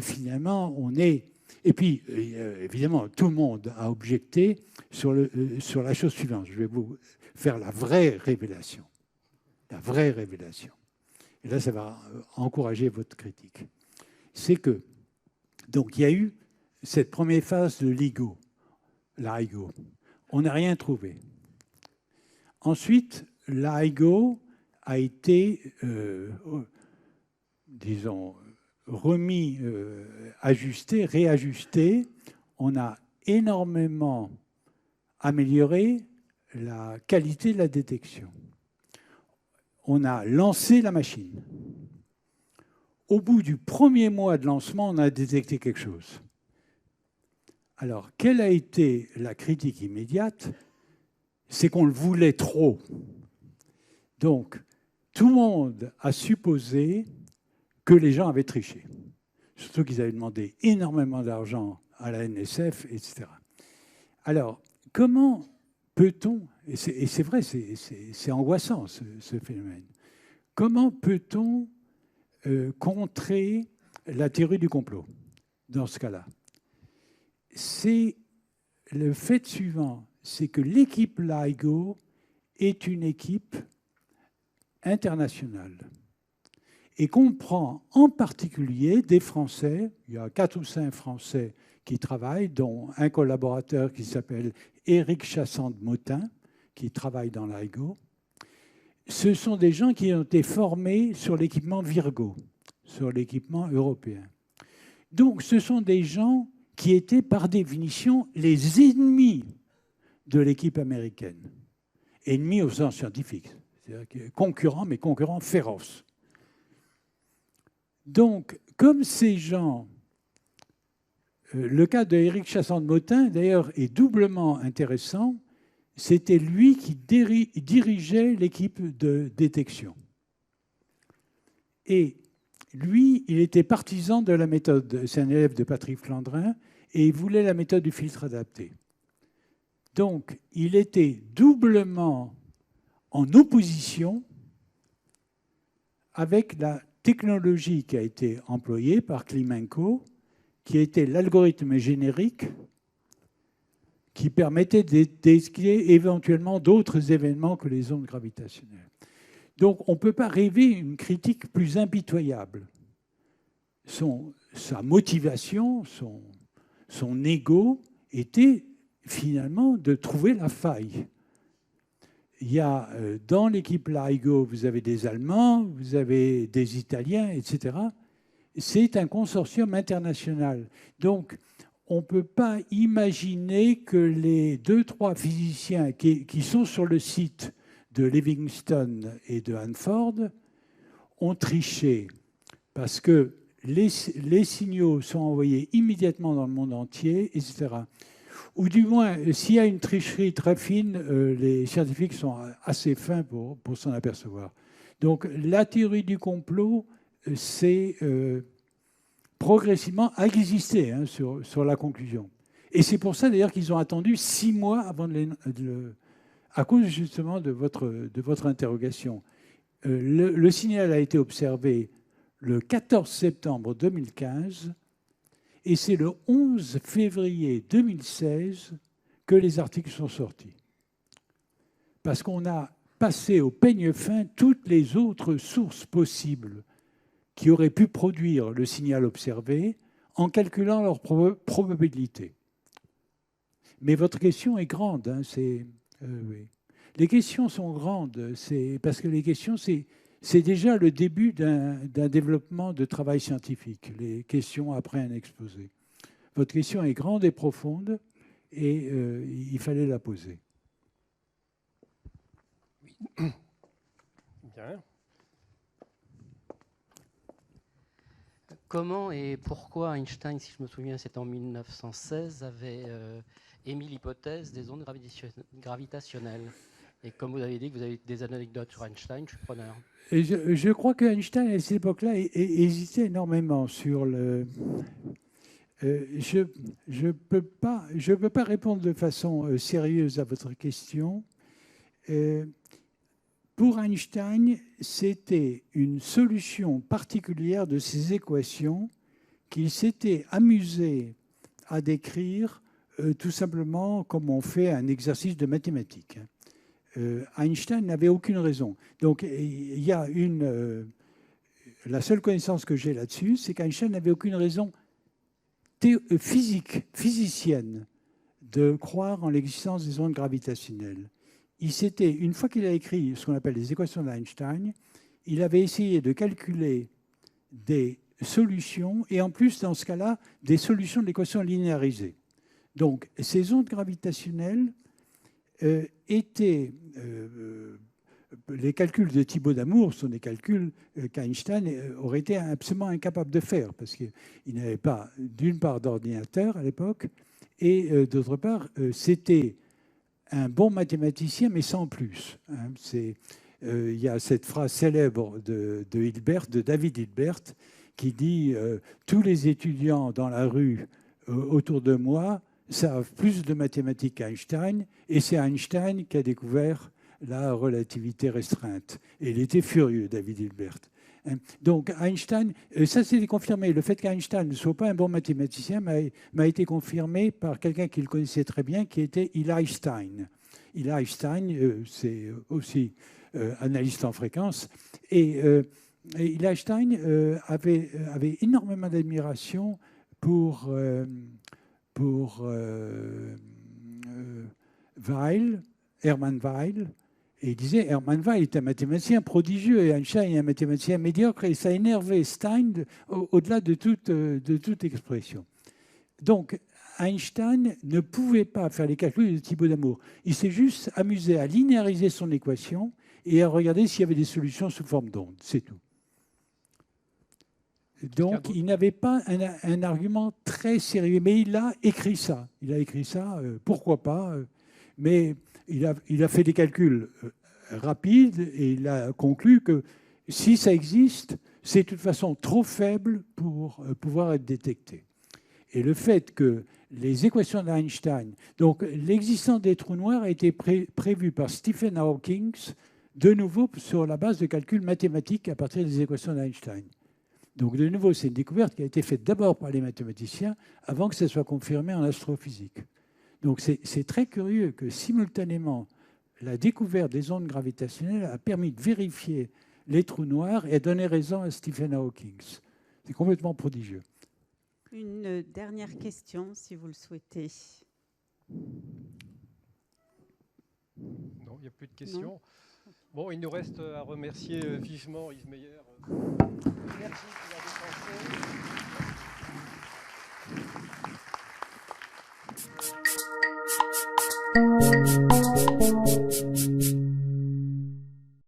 finalement, on est... Et puis, évidemment, tout le monde a objecté sur la chose suivante. Je vais vous faire la vraie révélation. La vraie révélation. Et là, ça va encourager votre critique. C'est que, donc, il y a eu cette première phase de LIGO, On n'a rien trouvé. Ensuite, LIGO a été, disons, remis, ajusté, réajusté. On a énormément amélioré la qualité de la détection. On a lancé la machine. Au bout du premier mois de lancement, on a détecté quelque chose. Alors, quelle a été la critique immédiate? C'est qu'on le voulait trop. Donc, tout le monde a supposé que les gens avaient triché. Surtout qu'ils avaient demandé énormément d'argent à la NSF, etc. Alors, comment peut-on, et c'est vrai, c'est angoissant ce phénomène, comment peut-on contrer la théorie du complot dans ce cas-là? C'est le fait suivant, c'est que l'équipe LIGO est une équipe internationale et comprend en particulier des Français. Il y a 4 ou 5 Français qui travaillent, dont un collaborateur qui s'appelle Éric Chassand-Motin, qui travaille dans LIGO. Ce sont des gens qui ont été formés sur l'équipement Virgo, sur l'équipement européen. Donc, ce sont des gens qui étaient, par définition, les ennemis de l'équipe américaine. Ennemis au sens scientifique, c'est-à-dire concurrents, mais concurrents féroces. Donc, comme ces gens, le cas de Éric Chassand-Motin, d'ailleurs, est doublement intéressant. C'était lui qui dirigeait l'équipe de détection. Et lui, il était partisan de la méthode, c'est un élève de Patrick Flandrin, et il voulait la méthode du filtre adapté. Donc, il était doublement en opposition avec la technologie qui a été employée par Klimenko, qui était l'algorithme générique qui permettait d'expliquer éventuellement d'autres événements que les ondes gravitationnelles. Donc, on ne peut pas rêver une critique plus impitoyable. Sa motivation, son ego était finalement de trouver la faille. Il y a dans l'équipe LIGO, vous avez des Allemands, vous avez des Italiens, etc. C'est un consortium international. Donc, on ne peut pas imaginer que les 2-3 physiciens qui sont sur le site de Livingston et de Hanford ont triché parce que les signaux sont envoyés immédiatement dans le monde entier, etc. Ou du moins, s'il y a une tricherie très fine, les scientifiques sont assez fins pour s'en apercevoir. Donc, la théorie du complot, c'est progressivement existé sur la conclusion. Et c'est pour ça, d'ailleurs, qu'ils ont attendu 6 mois avant à cause justement de votre interrogation. Le signal a été observé le 14 septembre 2015 et c'est le 11 février 2016 que les articles sont sortis. Parce qu'on a passé au peigne fin toutes les autres sources possibles qui auraient pu produire le signal observé en calculant leur probabilité. Mais votre question est grande. Oui. Les questions sont grandes, parce que les questions, c'est déjà le début d'un développement de travail scientifique, les questions après un exposé. Votre question est grande et profonde, et il fallait la poser. Oui. Bien. Comment et pourquoi Einstein, si je me souviens, c'est en 1916, avait émis l'hypothèse des ondes gravitationnelles? Et comme vous avez dit que vous avez des anecdotes sur Einstein, je suis preneur. Et je crois qu'Einstein, à cette époque-là, hésitait énormément sur le... je ne peux pas répondre de façon sérieuse à votre question. Pour Einstein, c'était une solution particulière de ces équations qu'il s'était amusé à décrire tout simplement comme on fait un exercice de mathématiques. Einstein n'avait aucune raison. Donc, il y a la seule connaissance que j'ai là-dessus, c'est qu'Einstein n'avait aucune raison physicienne, de croire en l'existence des ondes gravitationnelles. une fois qu'il a écrit ce qu'on appelle les équations d'Einstein, il avait essayé de calculer des solutions, et en plus, dans ce cas-là, des solutions de l'équation linéarisée. Donc, ces ondes gravitationnelles étaient... les calculs de Thibaut d'Amour sont des calculs qu'Einstein aurait été absolument incapable de faire, parce qu'il n'avait pas, d'une part, d'ordinateur à l'époque, et d'autre part, c'était un bon mathématicien, mais sans plus. Hein. Il y a cette phrase célèbre de Hilbert, de David Hilbert, qui dit tous les étudiants dans la rue autour de moi savent plus de mathématiques qu'Einstein, et c'est Einstein qui a découvert la relativité restreinte. Et il était furieux, David Hilbert. Donc Einstein, ça s'est confirmé. Le fait qu'Einstein ne soit pas un bon mathématicien m'a été confirmé par quelqu'un qui le connaissait très bien, qui était Eli Stein. Eli Stein, c'est aussi analyste en fréquence. Et Eli Stein avait énormément d'admiration pour Weil, Hermann Weil. Et il disait, Hermann Weil est un mathématicien prodigieux et Einstein est un mathématicien médiocre, et ça énervait Stein au-delà de toute expression. Donc, Einstein ne pouvait pas faire les calculs de Thibaut d'Amour. Il s'est juste amusé à linéariser son équation et à regarder s'il y avait des solutions sous forme d'onde. C'est tout. Donc, il n'avait pas un argument très sérieux. Mais il a écrit ça. Pourquoi pas. Mais il a fait des calculs rapides et il a conclu que si ça existe, c'est de toute façon trop faible pour pouvoir être détecté. Et le fait que les équations d'Einstein, donc l'existence des trous noirs a été prévue par Stephen Hawking, de nouveau sur la base de calculs mathématiques à partir des équations d'Einstein. Donc de nouveau, c'est une découverte qui a été faite d'abord par les mathématiciens avant que ça soit confirmé en astrophysique. Donc c'est très curieux que simultanément, la découverte des ondes gravitationnelles a permis de vérifier les trous noirs et donner raison à Stephen Hawking. C'est complètement prodigieux. Une dernière question, si vous le souhaitez. Non, il n'y a plus de questions. Non. Bon, il nous reste à remercier vivement Yves Meyer. Merci pour la